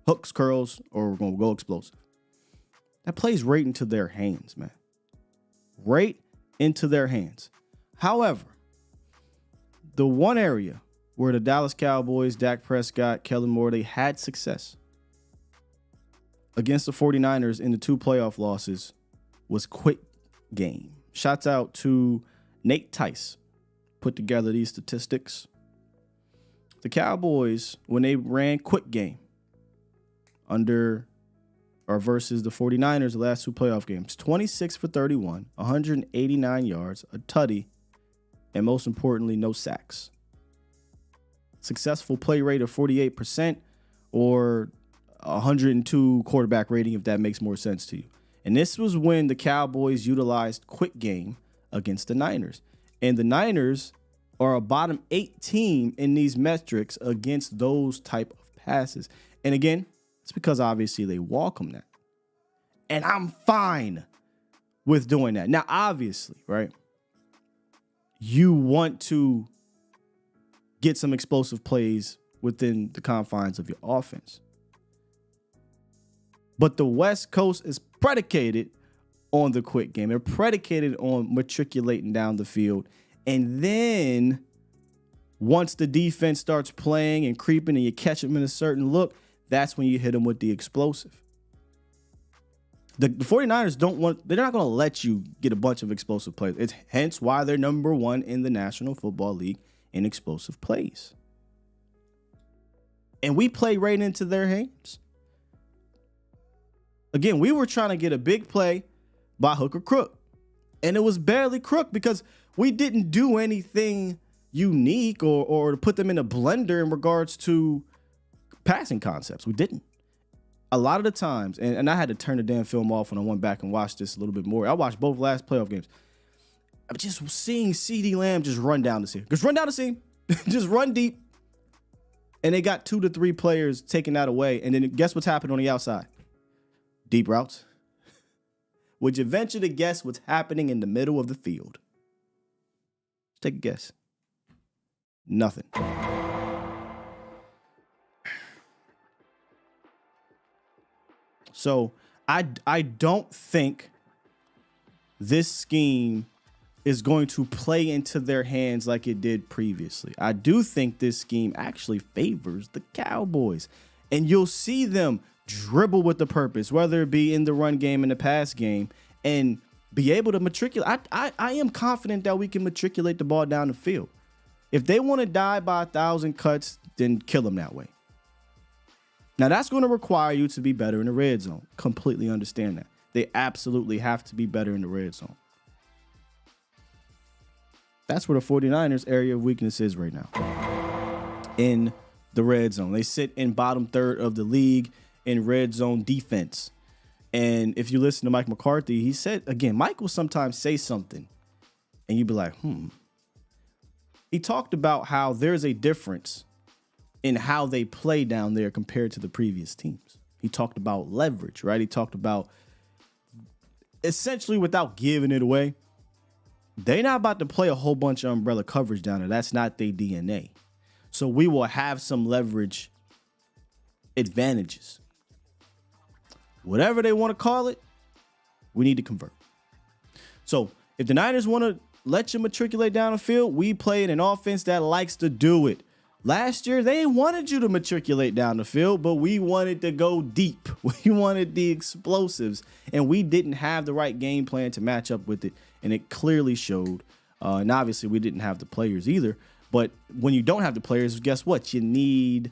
Hooks, curls, or we're going to go explosive. That plays right into their hands, man. Right into their hands. However, the one area where the Dallas Cowboys, Dak Prescott, Kellen Moore, they had success against the 49ers in the 2 playoff losses was quick game. Shouts out to Nate Tice, put together these statistics. The Cowboys, when they ran quick game under or versus the 49ers the last 2 playoff games, 26 for 31, 189 yards, a tutty, and most importantly, no sacks. Successful play rate of 48% or 102 quarterback rating, if that makes more sense to you. And this was when the Cowboys utilized quick game against the Niners. And the Niners are a bottom 8 team in these metrics against those type of passes. And again, it's because obviously they welcome that. And I'm fine with doing that. Now, obviously, right? You want to get some explosive plays within the confines of your offense. But the West Coast is predicated on the quick game. They're predicated on matriculating down the field. And then once the defense starts playing and creeping and you catch them in a certain look, that's when you hit them with the explosive. The 49ers they're not going to let you get a bunch of explosive plays. It's hence why they're number 1 in the National Football League in explosive plays. And we play right into their hands. Again, we were trying to get a big play by hook or crook. And it was barely crook because we didn't do anything unique or to put them in a blender in regards to passing concepts. We didn't. A lot of the times, and I had to turn the damn film off when I went back and watched this a little bit more. I watched both last playoff games. I'm just seeing CeeDee Lamb just run down the seam. Just run down the seam. Just run deep. And they got 2 to 3 players taking that away. And then guess what's happened on the outside? Deep routes. Would you venture to guess what's happening in the middle of the field? Take a guess. Nothing. So I don't think this scheme is going to play into their hands like it did previously. I do think this scheme actually favors the Cowboys. And you'll see them dribble with the purpose, whether it be in the run game and the pass game, and be able to matriculate. I am confident that we can matriculate the ball down the field. If they want to die by 1,000 cuts, then kill them that way. Now, that's going to require you to be better in the red zone. Completely understand that. They absolutely have to be better in the red zone. That's where the 49ers area of weakness is right now. In the red zone. They sit in bottom third of the league in red zone defense. And if you listen to Mike McCarthy, he said, again, Mike will sometimes say something and you'd be like, He talked about how there's a difference in how they play down there compared to the previous teams. He talked about leverage, right? He talked about essentially, without giving it away, they're not about to play a whole bunch of umbrella coverage down there. That's not their DNA. So we will have some leverage advantages. Whatever they want to call it, we need to convert. So if the Niners want to let you matriculate down the field, we play in an offense that likes to do it. Last year, they wanted you to matriculate down the field, but we wanted to go deep. We wanted the explosives, and we didn't have the right game plan to match up with it, and it clearly showed. And obviously, we didn't have the players either. But when you don't have the players, guess what? You need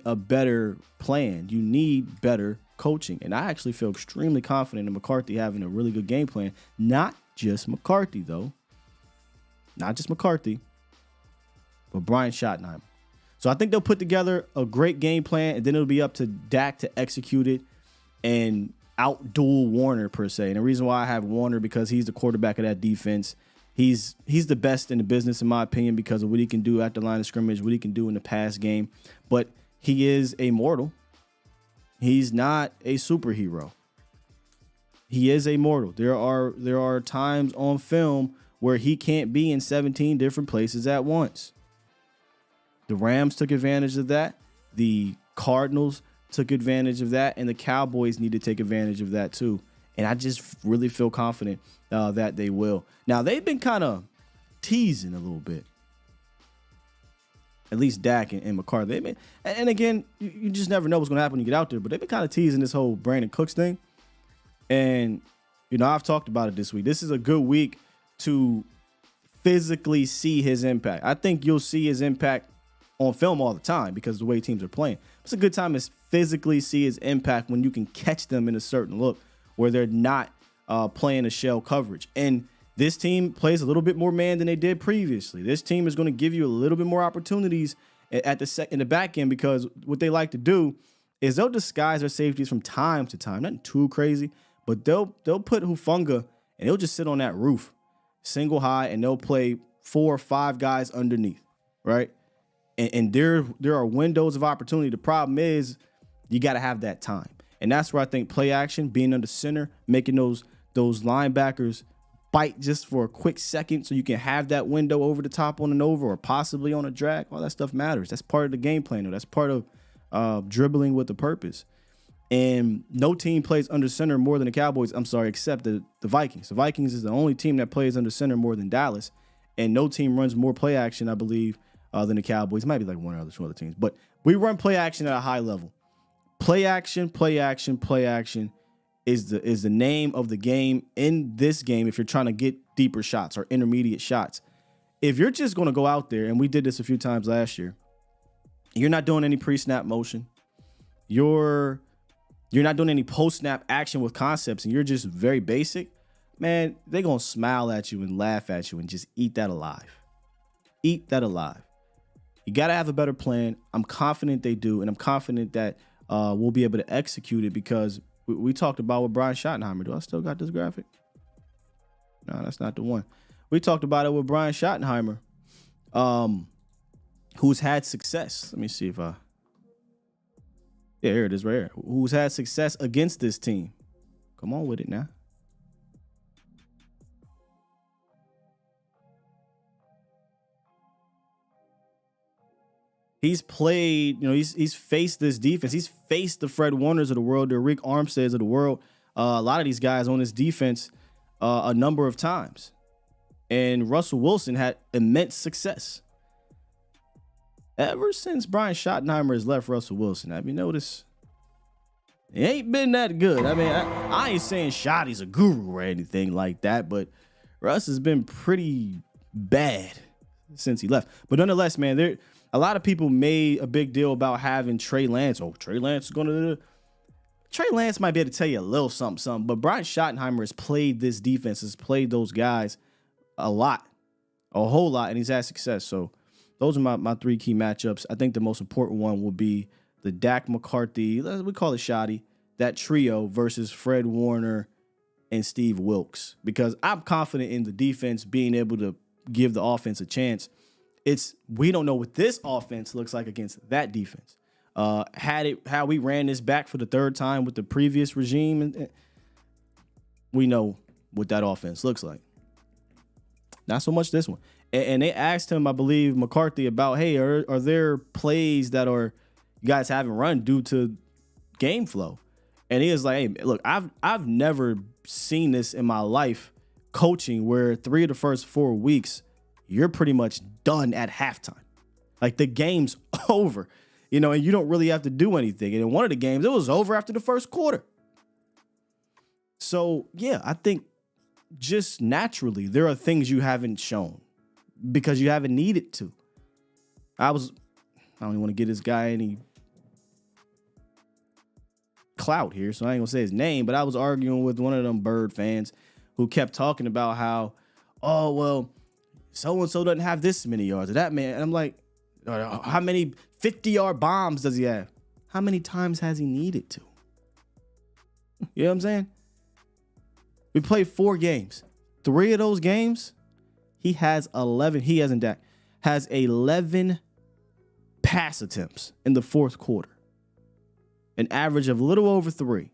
a better plan. You need better coaching. And I actually feel extremely confident in McCarthy having a really good game plan. Not just McCarthy, though. Not just McCarthy, but Brian Schottenheimer. So I think they'll put together a great game plan, and then it'll be up to Dak to execute it and outduel Warner, per se. And the reason why I have Warner, because he's the quarterback of that defense. He's the best in the business, in my opinion, because of what he can do at the line of scrimmage, what he can do in the pass game. But he is a mortal. He's not a superhero. He is a mortal. There are times on film where he can't be in 17 different places at once. The Rams took advantage of that. The Cardinals took advantage of that. And the Cowboys need to take advantage of that too. And I just really feel confident that they will. Now, they've been kind of teasing a little bit. At least Dak and McCarthy. They've been, and again, you just never know what's going to happen when you get out there. But they've been kind of teasing this whole Brandon Cooks thing. And, I've talked about it this week. This is a good week to physically see his impact. I think you'll see his impact on film all the time because of the way teams are playing. It's a good time to physically see his impact when you can catch them in a certain look where they're not playing a shell coverage. And this team plays a little bit more man than they did previously. This team is going to give you a little bit more opportunities in the back end, because what they like to do is they'll disguise their safeties from time to time. Nothing too crazy, but they'll put Hufanga and he'll just sit on that roof, single high, and they'll play 4 or 5 guys underneath, right? And there are windows of opportunity. The problem is you got to have that time. And that's where I think play action, being under center, making those linebackers bite just for a quick second so you can have that window over the top on an over or possibly on a drag. All that stuff matters. That's part of the game plan, though. That's part of dribbling with a purpose. And no team plays under center more than the Cowboys, except the Vikings. The Vikings is the only team that plays under center more than Dallas. And no team runs more play action, I believe, than the Cowboys. It might be like one or two other teams. But we run play action at a high level. Play action, play action, play action is the name of the game in this game if you're trying to get deeper shots or intermediate shots. If you're just going to go out there, and we did this a few times last year, you're not doing any pre-snap motion. You're not doing any post-snap action with concepts, and you're just very basic, man, they're going to smile at you and laugh at you and just eat that alive. Eat that alive. You got to have a better plan. I'm confident they do, and I'm confident that we'll be able to execute it, because we talked about with Brian Schottenheimer. Do I still got this graphic? No, that's not the one. We talked about it with Brian Schottenheimer, who's had success. Let me see if I... Yeah, here it is right here. Who's had success against this team. Come on with it now. He's played, he's faced this defense. He's faced the Fred Warners of the world, the Rick Armsteads of the world. A lot of these guys on this defense a number of times. And Russell Wilson had immense success. Ever since Brian Schottenheimer has left Russell Wilson, have you noticed? It ain't been that good. I mean, I ain't saying Schotty's a guru or anything like that, but Russ has been pretty bad since he left. But nonetheless, man, a lot of people made a big deal about having Trey Lance. Oh, Trey Lance is going to... Trey Lance might be able to tell you a little something, but Brian Schottenheimer has played this defense, has played those guys a whole lot, and he's had success. So those are my 3 key matchups. I think the most important one will be the Dak McCarthy, we call it Shotty, that trio versus Fred Warner and Steve Wilks, because I'm confident in the defense being able to give the offense a chance. We don't know what this offense looks like against that defense. How we ran this back for the 3rd time with the previous regime, and we know what that offense looks like. Not so much this one. And they asked him, I believe, McCarthy, about, hey, are there plays that you guys haven't run due to game flow? And he was like, hey, look, I've never seen this in my life coaching, where 3 of the first 4 weeks you're pretty much done at halftime. Like the game's over, and you don't really have to do anything. And in one of the games, it was over after the first quarter. So, yeah, I think just naturally there are things you haven't shown because you haven't needed to. I don't even want to get this guy any clout here, so I ain't gonna say his name, but I was arguing with one of them Bird fans who kept talking about how, oh, well, so-and-so doesn't have this many yards or that man. And I'm like, how many 50-yard bombs does he have? How many times has he needed to? You know what I'm saying? We played 4 games. 3 of those games, he has 11. He hasn't Dak has 11 pass attempts in the fourth quarter. An average of a little over 3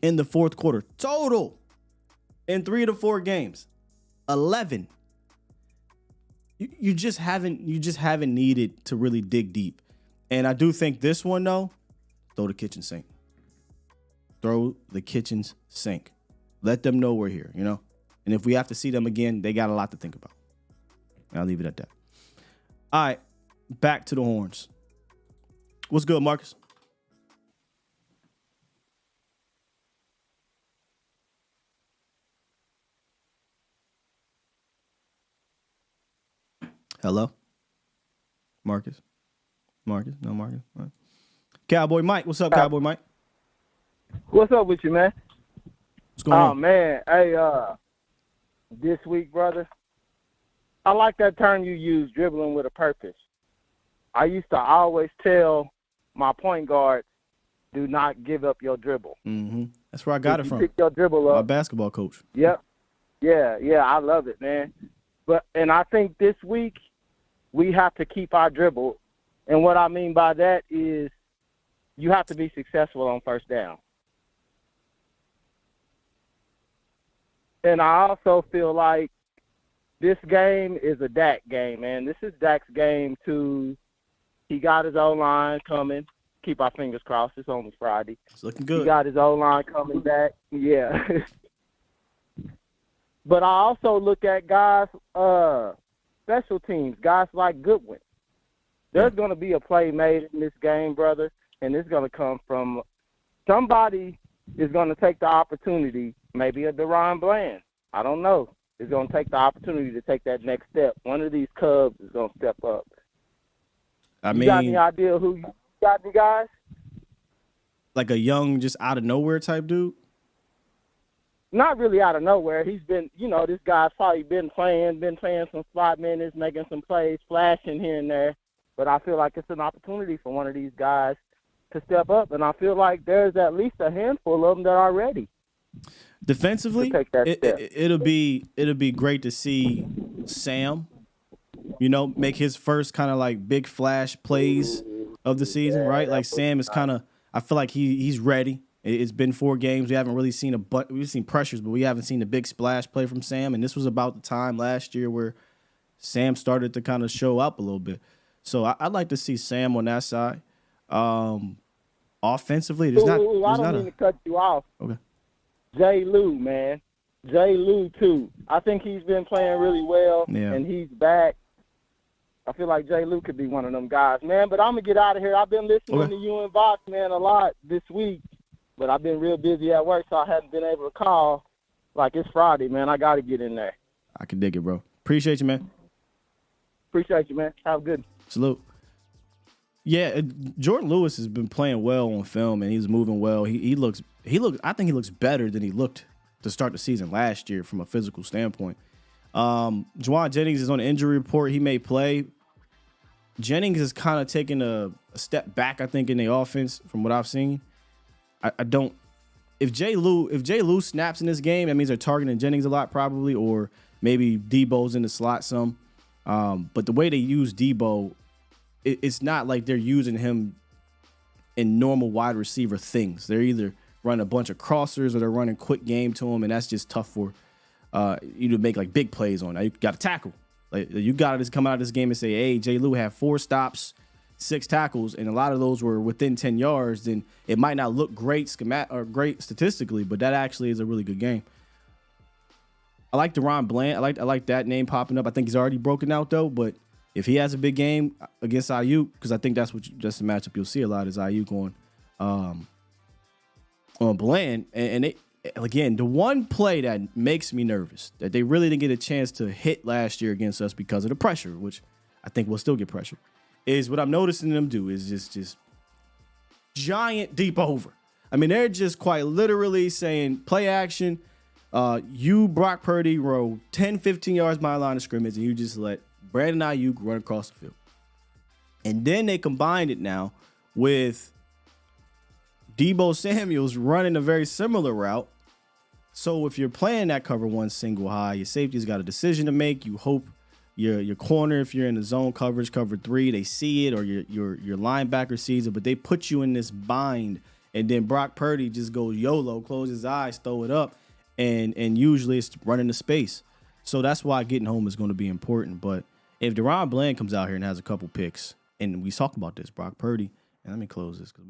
in the fourth quarter. Total in 3 of the 4 games. 11. You just haven't needed to really dig deep. And I do think this one, though, throw the kitchen sink. Throw the kitchen's sink. Let them know we're here, And if we have to see them again, they got a lot to think about. And I'll leave it at that. All right, back to the horns. What's good, Marcus? Hello? Marcus? No Marcus? All right. Cowboy Mike. What's up, Cowboy Mike? What's up with you, man? What's going on? Oh, man. Hey, this week, brother, I like that term you use, dribbling with a purpose. I used to always tell my point guard, do not give up your dribble. Mm-hmm. That's where I got it from. Pick your dribble up. My basketball coach. Yep. Yeah, I love it, man. And I think this week we have to keep our dribble. And what I mean by that is you have to be successful on first down. And I also feel like this game is a Dak game, man. This is Dak's game he got his O-line coming. Keep our fingers crossed. It's only Friday. It's looking good. He got his O-line coming back. Yeah. But I also look at guys, special teams, guys like Goodwin. There's going to be a play made in this game, brother, and it's going to come from somebody is going to take the opportunity, maybe a Deron Bland. I don't know. Is going to take the opportunity to take that next step. One of these Cubs is going to step up. You got any idea who you got, any guys? Like a young, just out of nowhere type dude? Not really out of nowhere. He's been, this guy's probably been playing some spot minutes, making some plays, flashing here and there. But I feel like it's an opportunity for one of these guys to step up, and I feel like there's at least a handful of them that are ready. Defensively, it'll be great to see Sam, make his first kind of like big flash plays of the season, right? Like Sam is kind of, I feel like he's ready. It's been 4 games. We haven't really seen we've seen pressures, but we haven't seen a big splash play from Sam. And this was about the time last year where Sam started to kind of show up a little bit. So I'd like to see Sam on that side. Offensively, I don't mean to cut you off. Okay. Jay Lou, man. Jay Lou, too. I think he's been playing really well, and he's back. I feel like Jay Lou could be one of them guys, man. But I'm going to get out of here. I've been listening to you and Vox, man, a lot this week. But I've been real busy at work, so I haven't been able to call. Like, it's Friday, man. I got to get in there. I can dig it, bro. Appreciate you, man. Appreciate you, man. Have a good. Salute. Yeah, Jordan Lewis has been playing well on film, and he's moving well. He looks. I think he looks better than he looked to start the season last year from a physical standpoint. Juwan Jennings is on the injury report. He may play. Jennings is kind of taking a step back, I think, in the offense from what I've seen. I don't. If Jay Lou snaps in this game, that means they're targeting Jennings a lot, probably, or maybe Debo's in the slot some. But the way they use Debo, it's not like they're using him in normal wide receiver things. They're either running a bunch of crossers or they're running quick game to him, and that's just tough for you to make like big plays on. Now you got to tackle. Like you got to just come out of this game and say, "Hey, Jay Lou had 4 stops, 6 tackles, and a lot of those were within 10 yards." Then it might not look great great statistically, but that actually is a really good game. I like Deron Bland. I like that name popping up. I think he's already broken out though, but If he has a big game against IU, because I think that's the matchup you'll see a lot is IU going on Bland. And again, the one play that makes me nervous that they really didn't get a chance to hit last year against us because of the pressure, which I think we'll still get pressure, is what I'm noticing them do is just giant deep over. I mean, they're just quite literally saying play action. You, Brock Purdy, roll 10, 15 yards by the line of scrimmage, and you just let Brandon Ayuk run across the field. And then they combined it now with Deebo Samuels running a very similar route. So if you're playing that cover one single high, your safety's got a decision to make. You hope your corner, if you're in the zone coverage, cover three, they see it, or your linebacker sees it, but they put you in this bind, and then Brock Purdy just goes YOLO, close his eyes, throw it up, and usually it's running the space. So that's why getting home is going to be important. But if Deron Bland comes out here and has a couple picks, and we talked about this, Brock Purdy, and let me close this because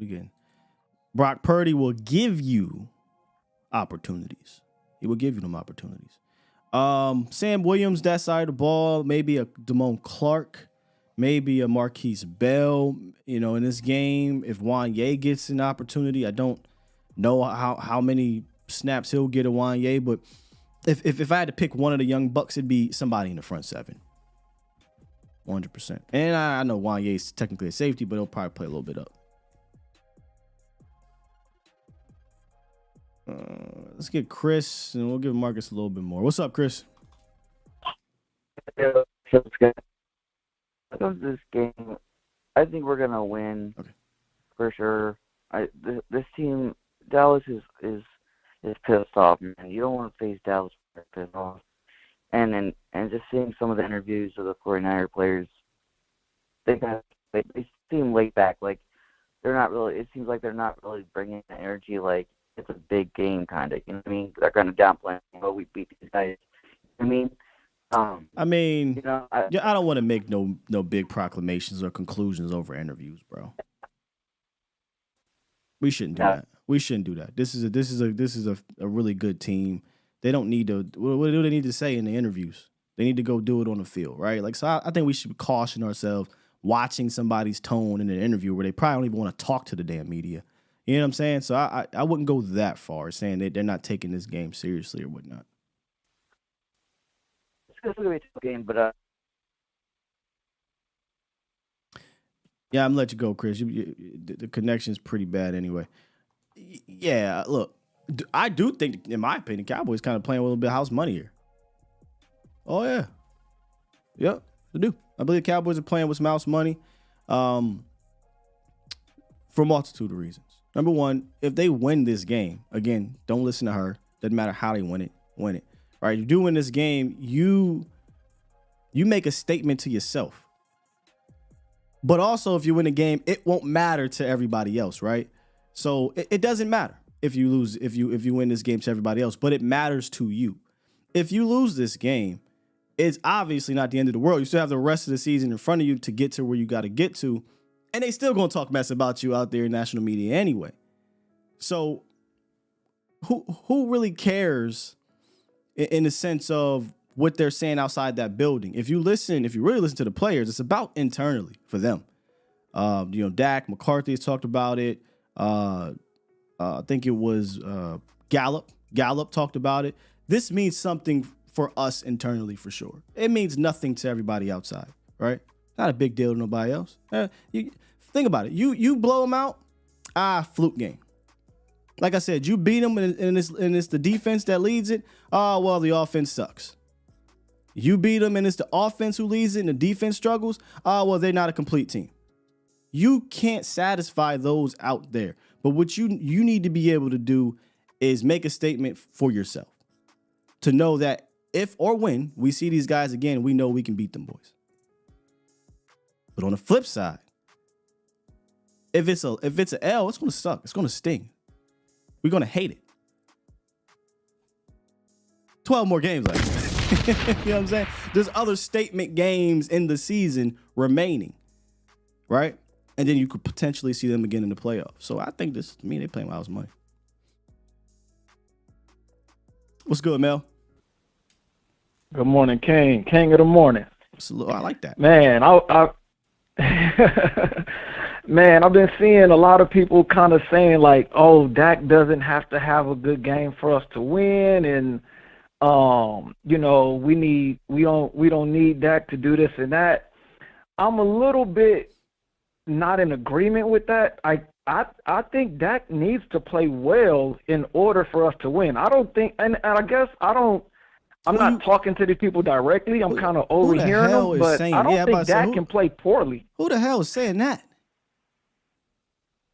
Brock Purdy will give you opportunities. He will give you them opportunities. Sam Williams, that side of the ball, maybe a Damone Clark, maybe a Marquise Bell, in this game. If Wanye gets an opportunity, I don't know how many snaps he'll get at Wanye, but if I had to pick one of the young bucks, it'd be somebody in the front seven. 100%. And I know Wanye is technically a safety, but he'll probably play a little bit up. Let's get Chris, and we'll give Marcus a little bit more. What's up, Chris? Yeah, this game, I think we're gonna win for sure. This team, Dallas is pissed off, man. You don't want to face Dallas pissed off. And just seeing some of the interviews of the 49er players, they seem laid back. Like they're not really. It seems like they're not really bringing the energy. Like it's a big game, kind of. You know what I mean? They're kind of downplaying. Oh, we beat these guys. I mean. I don't want to make no big proclamations or conclusions over interviews, bro. We shouldn't do that. We shouldn't do that. This is a really good team. They don't need to. What do they need to say in the interviews? They need to go do it on the field, right? Like, so I think we should caution ourselves watching somebody's tone in an interview where they probably don't even want to talk to the damn media. You know what I'm saying? So I wouldn't go that far saying that they're not taking this game seriously or whatnot. It's going to be a tough game, but yeah, I'm gonna let you go, Chris. The connection's pretty bad anyway. Yeah, look, I do think, in my opinion, Cowboys kind of playing with a little bit of house money here. Oh yeah, yep, I do. I believe Cowboys are playing with some house money, for a multitude of reasons. Number one, if they win this game, again, don't listen to her. Doesn't matter how they win it. Win it. All right, you do win this game, you make a statement to yourself. But also, if you win a game, it won't matter to everybody else, right? So it doesn't matter if you lose, if you win this game to everybody else, but it matters to you. If you lose this game, it's obviously not the end of the world. You still have the rest of the season in front of you to get to where you got to get to, and they still gonna talk mess about you out there in national media anyway. So who really cares in the sense of what they're saying outside that building? If you really listen to the players, it's about internally for them. Dak McCarthy has talked about it. I think it was Gallup. Gallup talked about it. This means something for us internally for sure. It means nothing to everybody outside, right? Not a big deal to nobody else. Think about it. You blow them out, fluke game. Like I said, you beat them and it's the defense that leads it. Oh, well, the offense sucks. You beat them and it's the offense who leads it and the defense struggles. Oh, well, they're not a complete team. You can't satisfy those out there. But what you need to be able to do is make a statement for yourself to know that if or when we see these guys again, we know we can beat them boys. But on the flip side, if it's an L, it's going to suck. It's going to sting. We're going to hate it. 12 more games left. You know what I'm saying? There's other statement games in the season remaining, right? And then you could potentially see them again in the playoffs. So I think they playing with house money. What's good, Mel? Good morning, King. King of the morning. I like that. Man, man, I've been seeing a lot of people kind of saying like, "Oh, Dak doesn't have to have a good game for us to win," and you know, we don't need Dak to do this and that. I'm a little bit not in agreement with that. I think Dak needs to play well in order for us to win. I don't think, and I guess I'm not talking to the people directly. I'm kind of overhearing them, but I don't think Dak can play poorly. Who the hell is saying that?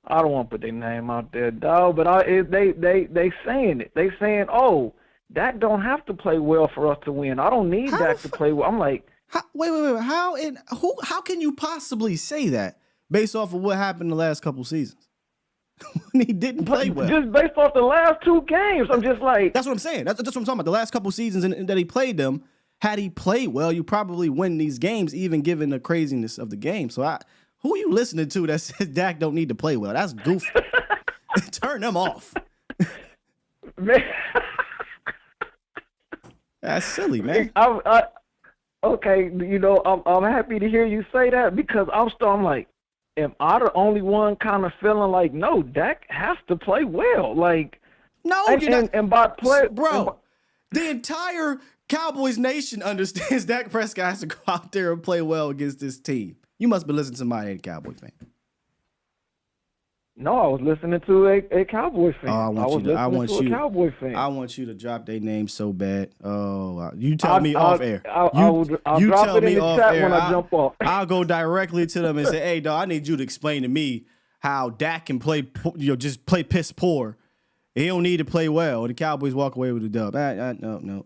I don't want to put their name out there, dog, but they saying it. They saying, "Oh, Dak don't have to play well for us to win. I don't need Dak to play well." I'm like, wait. How can you possibly say that based off of what happened the last couple seasons? When he didn't play well. Just based off the last 2 games, I'm just like. That's what I'm saying. That's what I'm talking about. The last couple seasons that he played them, had he played well, you probably win these games, even given the craziness of the game. So who are you listening to that says Dak don't need to play well? That's goofy. Turn them off. Man. That's silly, man. Okay, you know, I'm happy to hear you say that because I'm like, am I the only one kind of feeling like, no, Dak has to play well? Like, no, and by play, bro, the entire Cowboys nation understands Dak Prescott has to go out there and play well against this team. You must be listening to somebody ain't a Cowboy fan. No, I was listening to a Cowboy fan. I want Cowboy fan. I want you to drop their name so bad. Oh, you tell me off air. I'll drop it in the chat when I jump off. I'll go directly to them and say, "Hey, dog, I need you to explain to me how Dak can play, just play piss poor. He don't need to play well." And the Cowboys walk away with a dub. No.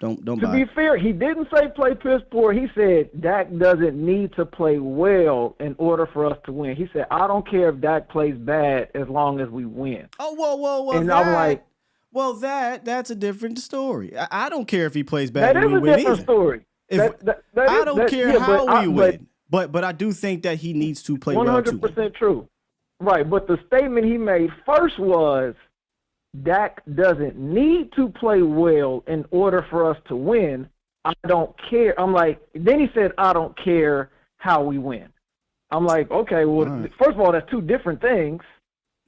Don't. To be fair, he didn't say play piss poor. He said Dak doesn't need to play well in order for us to win. He said, "I don't care if Dak plays bad as long as we win." Oh, whoa. And I'm like, well, that's a different story. I don't care if he plays bad. That is a different story. I don't care how we win, but I do think that he needs to play well too. 100% true. Right, but the statement he made first was, Dak doesn't need to play well in order for us to win. I don't care. I'm like, then he said, I don't care how we win. I'm like, okay, well, right. First of all, that's 2 different things.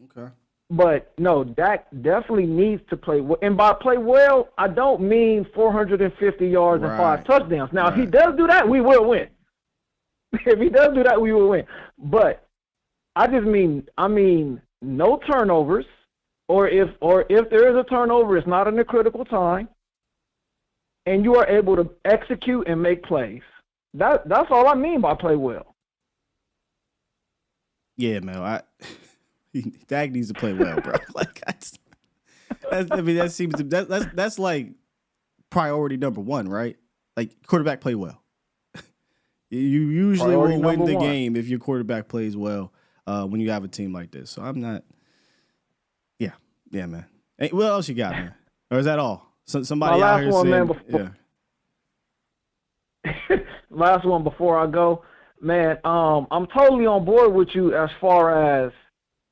Okay. But no, Dak definitely needs to play well. And by play well, I don't mean 450 yards and 5 touchdowns. Now, if he does do that, we will win. If he does do that, we will win. But I mean no turnovers. Or if there is a turnover, it's not in a critical time, and you are able to execute and make plays. That's all I mean by play well. Yeah, man. Dak needs to play well, bro. Like that's like priority number 1, right? Like quarterback play well. You usually will win the game if your quarterback plays well when you have a team like this. So I'm not. Yeah, man. Hey, what else you got, man? Or is that all? Somebody out here saying, last one before I go, man. I'm totally on board with you as far as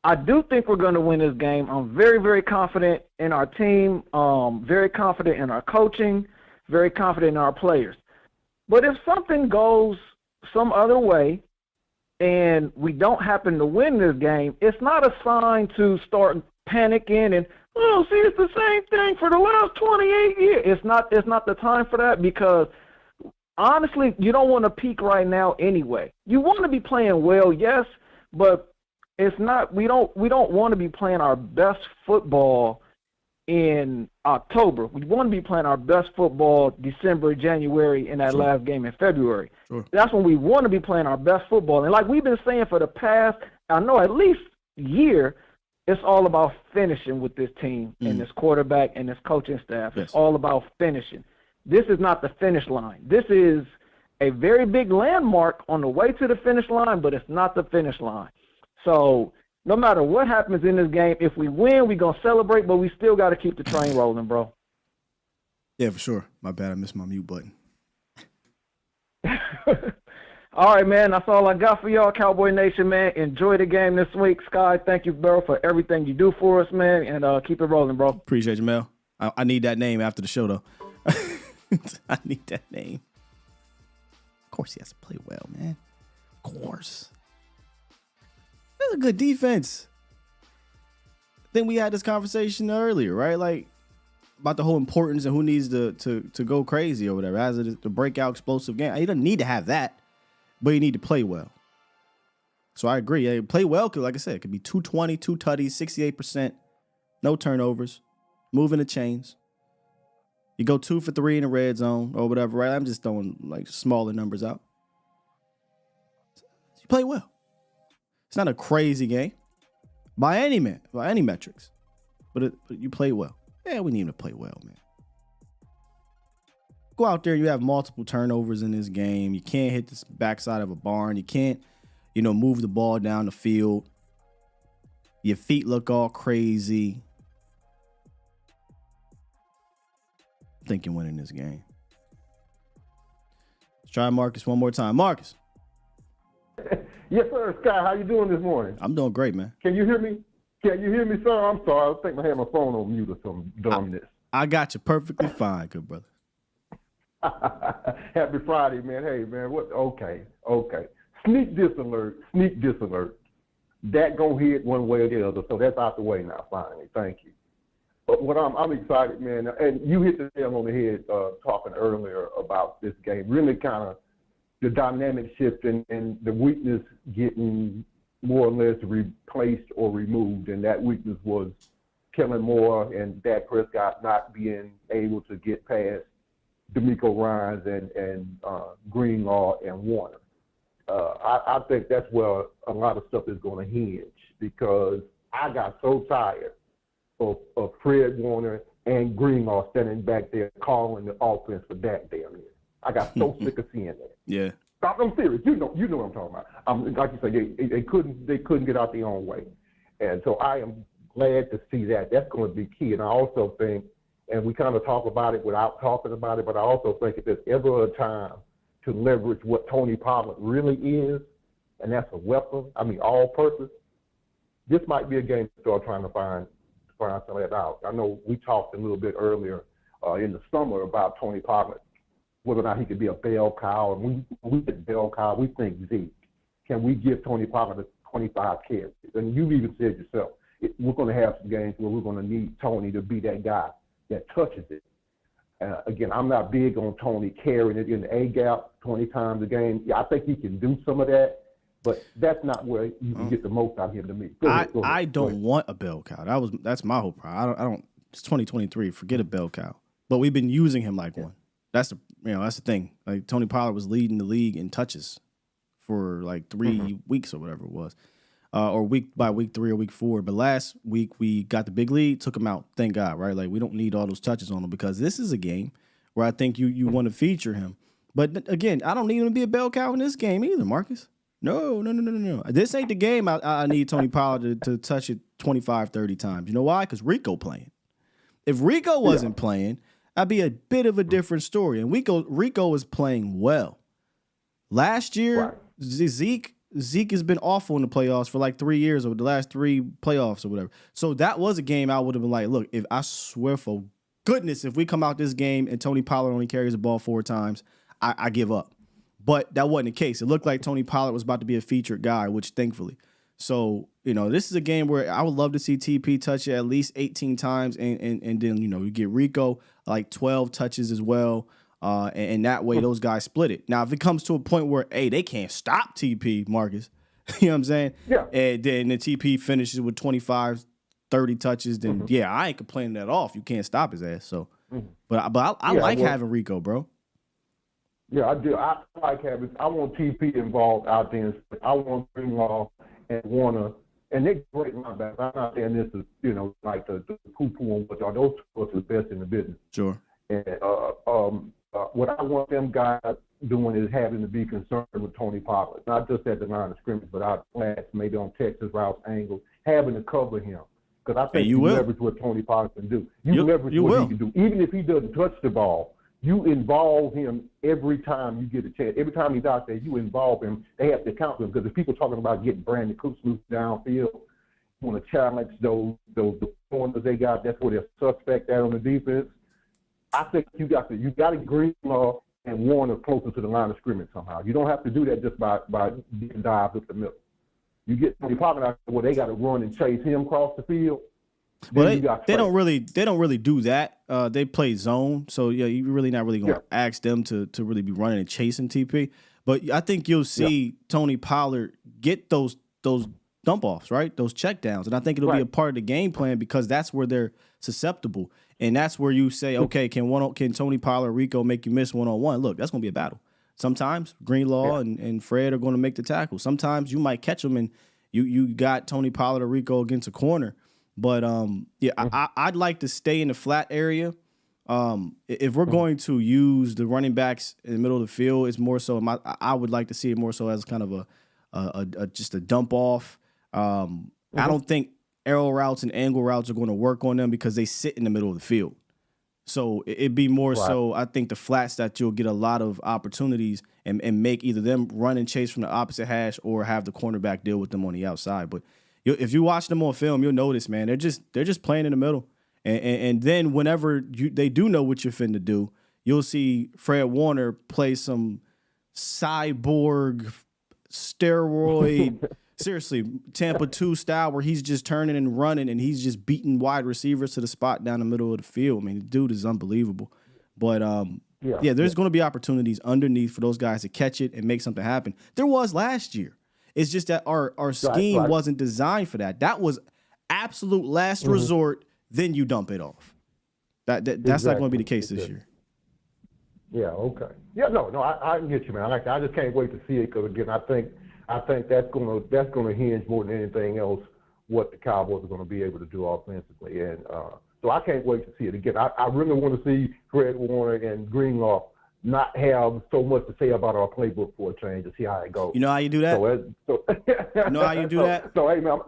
I do think we're going to win this game. I'm very, very confident in our team. Very confident in our coaching. Very confident in our players. But if something goes some other way, and we don't happen to win this game, it's not a sign to start panicking and, oh, see, it's the same thing for the last 28 years. It's not the time for that because, honestly, you don't want to peak right now anyway. You want to be playing well, yes, but it's not. We don't want to be playing our best football in October. We want to be playing our best football December, January, in that last game in February. Sure. That's when we want to be playing our best football. And like we've been saying for the past, I know at least year, it's all about finishing with this team and this quarterback and this coaching staff. Yes. It's all about finishing. This is not the finish line. This is a very big landmark on the way to the finish line, but it's not the finish line. So no matter what happens in this game, if we win, we're going to celebrate, but we still got to keep the train rolling, bro. Yeah, for sure. My bad. I missed my mute button. All right, man. That's all I got for y'all, Cowboy Nation, man. Enjoy the game this week. Sky, thank you, bro, for everything you do for us, man, and keep it rolling, bro. Appreciate you, Mel. I need that name after the show, though. I need that name. course he has to play well, man. Of course. That's a good defense. I think we had this conversation earlier, right? Like about the whole importance and who needs to go crazy or whatever. As it is the breakout explosive game. He doesn't need to have that, but he need to play well. So I agree. Yeah, play well, because like I said, it could be 220, 2 tutties, 68%, no turnovers, moving the chains. You go 2 for 3 in the red zone or whatever, right? I'm just throwing like smaller numbers out. You play well. It's not a crazy game by any metrics, but you play well. Yeah, we need him to play well, man. Go out there, you have multiple turnovers in this game. You can't hit the backside of a barn. You can't, move the ball down the field. Your feet look all crazy. I'm thinking winning this game. Let's try Marcus one more time. Marcus. Yes, sir, Scott. How you doing this morning? I'm doing great, man. Can you hear me? Can you hear me, sir? I'm sorry. I think I had my phone on mute or some dumbness. I got you perfectly fine, good brother. Happy Friday, man. Hey, man. What? Okay. Sneak diss alert. That gonna hit one way or the other. So that's out the way now. Finally, thank you. But what I'm excited, man. And you hit the nail on the head talking earlier about this game. Really, kind of the dynamic shift and the weakness getting more or less replaced or removed, and that weakness was Kellen Moore and Dak Prescott not being able to get past D'Amico Ryans and Greenlaw and Warner. I think that's where a lot of stuff is going to hinge, because I got so tired of Fred Warner and Greenlaw standing back there calling the offense for Dak damn near. I got so sick of seeing that. Yeah. I'm serious. You know what I'm talking about. Like you say, they couldn't get out their own way, and so I am glad to see that. That's going to be key. And I also think, and we kind of talk about it without talking about it, but I also think if there's ever a time to leverage what Tony Pollard really is, and that's a weapon. I mean, all purpose. This might be a game to start trying to find some of that out. I know we talked a little bit earlier in the summer about Tony Pollard, whether or not he could be a bell cow. And when we get bell cow, we think Zeke. Can we give Tony Pollard 25 carries? And you've even said yourself, we're going to have some games where we're going to need Tony to be that guy that touches it. Again, I'm not big on Tony carrying it in the A-gap 20 times a game. Yeah, I think he can do some of that, but that's not where you can get the most out of him to me. Go ahead. I don't want a bell cow. That's my whole problem. I don't. It's 2023. Forget a bell cow. But we've been using him like one. That's the thing. Like Tony Pollard was leading the league in touches for like 3 weeks or whatever it was, or by week 3 or week 4. But last week we got the big lead, took him out. Thank God, right? Like we don't need all those touches on him, because this is a game where I think you want to feature him. But again, I don't need him to be a bell cow in this game either, Marcus. No. This ain't the game I need Tony Pollard to touch it 25, 30 times. You know why? Because Rico playing. If Rico wasn't playing, that'd be a bit of a different story. And Rico was playing well. Last year, Zeke has been awful in the playoffs for like 3 years, or the last 3 playoffs or whatever. So that was a game I would have been like, look, if I swear for goodness, if we come out this game and Tony Pollard only carries the ball 4 times, I give up. But that wasn't the case. It looked like Tony Pollard was about to be a featured guy, which thankfully. So, this is a game where I would love to see TP touch it at least 18 times, and then, you get Rico like 12 touches as well. And that way those guys split it. Now, if it comes to a point where, hey, they can't stop TP, Marcus, you know what I'm saying? Yeah. And then the TP finishes with 25, 30 touches, then, I ain't complaining that off. You can't stop his ass. So, but I like having Rico, bro. Yeah, I do. I like having. I want TP involved out there. I want Greenlaw and Warner, and they're great linebackers. I'm not saying this is, like the poo-poo on what y'all. Those two are the best in the business. Sure. And what I want them guys doing is having to be concerned with Tony Pollard, not just at the line of scrimmage, but out flats, maybe on Texas routes, angles, having to cover him. Because I think you leverage what Tony Pollard can do. You leverage what he can do. Even if he doesn't touch the ball, you involve him every time you get a chance. Every time he's out there, you involve him. They have to count him, because if people talking about getting Brandon Cooks loose downfield, you want to challenge those corners they got. That's where they're suspect at on the defense. I think you got to Greenlaw and Warner closer to the line of scrimmage somehow. You don't have to do that just by getting dives up the middle. You get Tony Pollard out there where they got to run and chase him across the field. Well, they don't really do that. They play zone, so yeah, you're really not really going to ask them to really be running and chasing TP. But I think you'll see Tony Pollard get those dump offs, right? Those check downs, and I think it'll be a part of the game plan because that's where they're susceptible, and that's where you say, okay, can Tony Pollard, Rico make you miss 1-on-1? Look, that's going to be a battle. Sometimes Greenlaw and Fred are going to make the tackle. Sometimes you might catch them and you got Tony Pollard or Rico against a corner. But I'd like to stay in the flat area. If we're going to use the running backs in the middle of the field, it's more so. I would like to see it more so as kind of a just a dump off. I don't think arrow routes and angle routes are going to work on them because they sit in the middle of the field. So it'd be more so. I think the flats that you'll get a lot of opportunities and make either them run and chase from the opposite hash or have the cornerback deal with them on the outside. But if you watch them on film, you'll notice, man, they're just playing in the middle. And then whenever they do know what you're finna do, you'll see Fred Warner play some cyborg steroid, seriously, Tampa 2 style where he's just turning and running and he's just beating wide receivers to the spot down the middle of the field. I mean, the dude is unbelievable. But there's going to be opportunities underneath for those guys to catch it and make something happen. There was last year. It's just that our scheme wasn't designed for that. That was absolute last resort. Then you dump it off. That's not going to be the case this year. Yeah. Okay. Yeah. No. I get you, man. I just can't wait to see it because again, I think that's going to hinge more than anything else what the Cowboys are going to be able to do offensively, and so I can't wait to see it again. I really want to see Fred Warner and Greenlaw not have so much to say about our playbook for a change to see how it goes. You know how you do that? You know how you do that? So hey, man,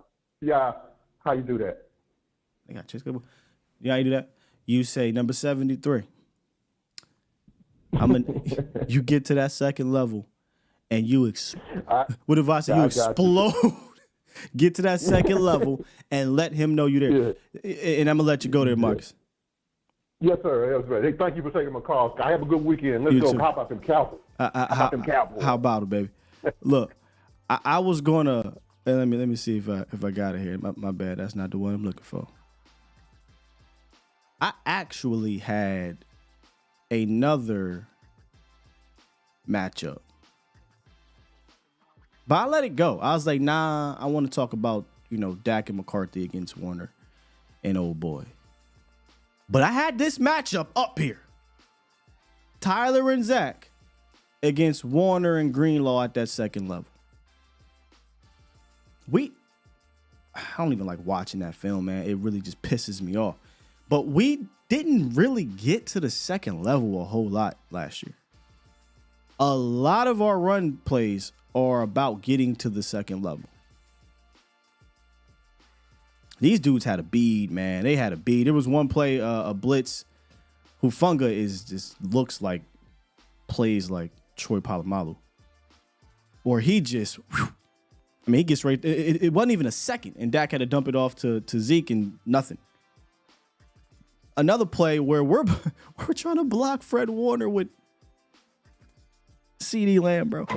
how you do that? I got you. You know how you do that? You say number 73. You get to that second level, and what if I say you explode? Get to that second level and let him know you're there. And I'm gonna let you go there, Marcus. Yes, sir. That's right. Hey, thank you for taking my call. I have a good weekend. Let's go. How about them Cowboys? How about it, baby? Look, I was gonna let me see if I got it here. My bad. That's not the one I'm looking for. I actually had another matchup, but I let it go. I was like, nah, I want to talk about Dak and McCarthy against Warner and old boy. But I had this matchup up here. Tyler and Zach against Warner and Greenlaw at that second level. I don't even like watching that film, man. It really just pisses me off. But we didn't really get to the second level a whole lot last year. A lot of our run plays are about getting to the second level. These dudes had a bead, man. They had a bead. There was one play, a blitz. Hufanga looks like plays like Troy Polamalu. Or he just, he gets right. It wasn't even a second, and Dak had to dump it off to Zeke and nothing. Another play where we're trying to block Fred Warner with CD Lamb, bro.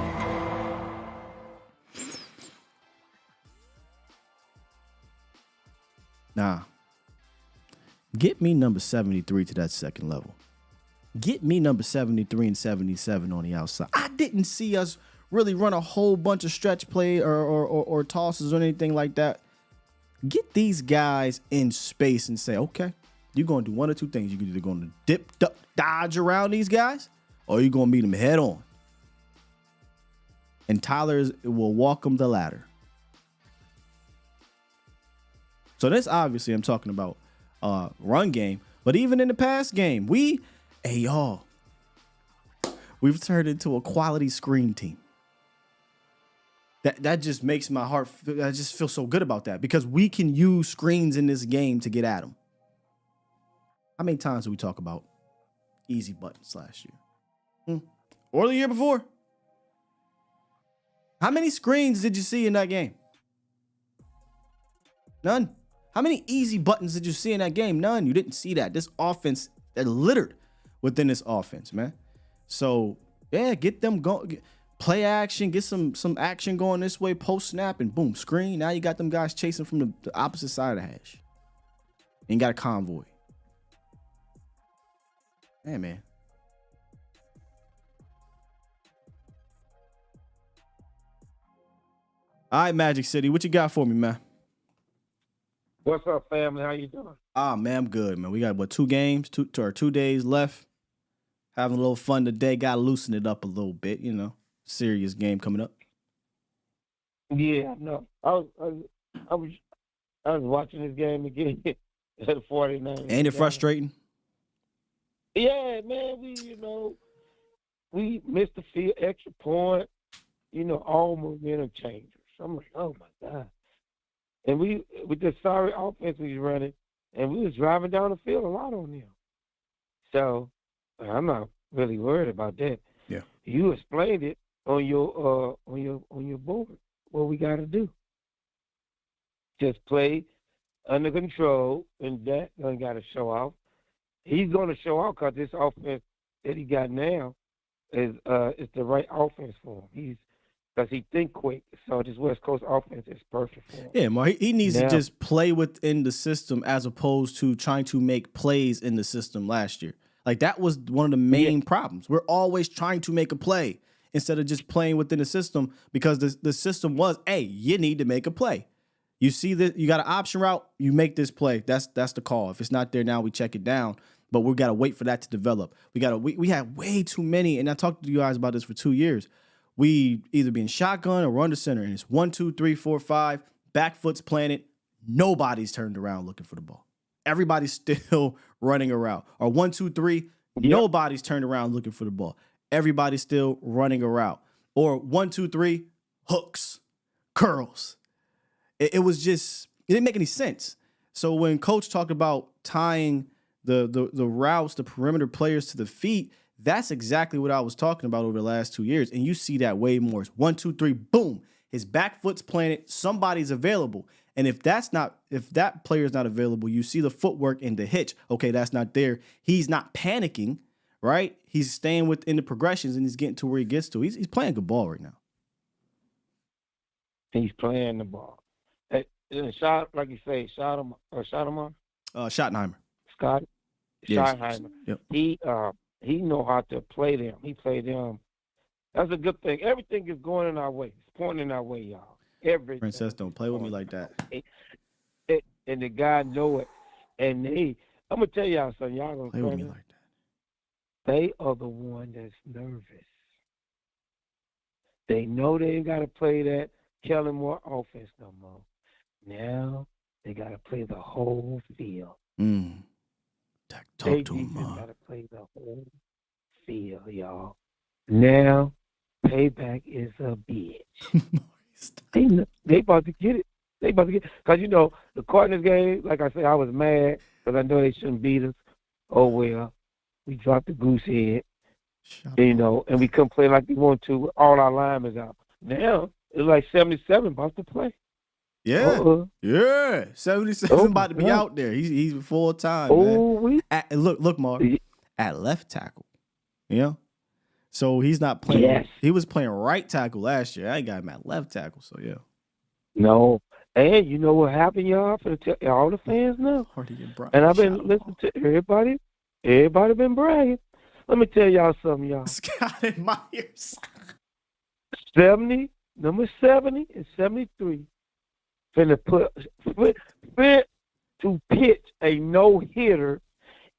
Nah. Get me number 73 to that second level. Get me number 73 and 77 on the outside. I didn't see us really run a whole bunch of stretch play or tosses or anything like that. Get these guys in space and say, okay, you're going to do one or two things. You're either going to dip, duck, dodge around these guys, or you're going to meet them head on. And Tyler will walk them the ladder. So this obviously I'm talking about run game, but even in the pass game, we've turned into a quality screen team. That just makes my heart. I just feel so good about that because we can use screens in this game to get at them. How many times did we talk about easy buttons last year? Or the year before? How many screens did you see in that game? None. How many easy buttons did you see in that game? None. You didn't see that. This offense littered within this offense, man. So yeah, get them going. Play action, get some action going this way, post snap, and boom, screen. Now you got them guys chasing from the opposite side of the hash. And you got a convoy. Yeah, man. All right, Magic City, what you got for me, man? What's up, family? How you doing? Man, I'm good, man. We got 2 games, 2 days left. Having a little fun today. Got to loosen it up a little bit, Serious game coming up. Yeah, no. I was watching this game again at the 49ers. Ain't it frustrating? Yeah, man. We missed the field, extra point. All momentum changers. I'm like, oh my God. And with the sorry offense we was running, and we was driving down the field a lot on them. So I'm not really worried about that. Yeah. You explained it on your board. What we got to do? Just play under control, and that done got to show off. He's going to show off because this offense that he got now is the right offense for him. Because he think quick, so this West Coast offense is perfect for him. Yeah, Mark, he needs to just play within the system as opposed to trying to make plays in the system last year. Like, that was one of the main problems. We're always trying to make a play instead of just playing within the system because the system was, hey, you need to make a play. You see that you got an option route, you make this play. That's the call. If it's not there now, we check it down. But we got to wait for that to develop. We had way too many, and I talked to you guys about this for 2 years. We either be in shotgun or run to center, and it's 1, 2, 3, 4, 5, back foot's planted. Nobody's turned around looking for the ball. Everybody's still running a route. Or 1, 2, 3, nobody's turned around looking for the ball. Everybody's still running a route. Or 1, 2, 3, hooks, curls. It was just, it didn't make any sense. So when Coach talked about tying the routes, the perimeter players to the feet, that's exactly what I was talking about over the last 2 years. And you see that way more. It's 1, 2, 3, boom. His back foot's planted. Somebody's available. And if that player's not available, you see the footwork and the hitch. Okay, that's not there. He's not panicking, right? He's staying within the progressions and he's getting to where he gets to. He's playing good ball right now. He's playing the ball. Shot, like you say, Schottenheimer. Scott. Schottenheimer. Yep. He know how to play them. He played them. That's a good thing. Everything is going in our way. It's pointing our way, y'all. Everything. Princess, don't play with me like that. And the guy know it. And I'm gonna tell y'all something. Y'all gonna play with me like that. They are the one that's nervous. They know they ain't gotta play that Kellen Moore offense no more. Now they gotta play the whole field. Talk to him, gotta play the whole field, y'all. Now payback is a bitch. They about to get it. Because, the Cardinals game, like I said, I was mad because I know they shouldn't beat us. Oh, well, we dropped the goose head, and we couldn't play like we want to with all our linemen out. Now, it's like 77 about to play. Yeah. Yeah. 77 about to be out there. He's full time, man. Look, Mark, at left tackle, So he's not playing. Yes. He was playing right tackle last year. I got him at left tackle, so yeah. No. And you know what happened, y'all? For all the fans know. And I've been listening to everybody. Everybody been bragging. Let me tell y'all something, y'all. Scott and Myers. 70, number 70 and 73. Finna fit to pitch a no-hitter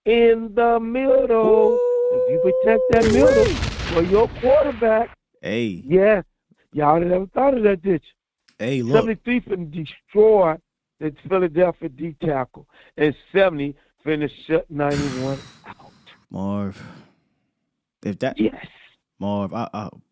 in the middle. Ooh. If you protect that middle for your quarterback. Hey. Yes. Y'all never thought of that, did you? Hey, look. 73 finna destroy the Philadelphia D tackle. And 70 finna shut 91 out. Marv. Yes. Marv,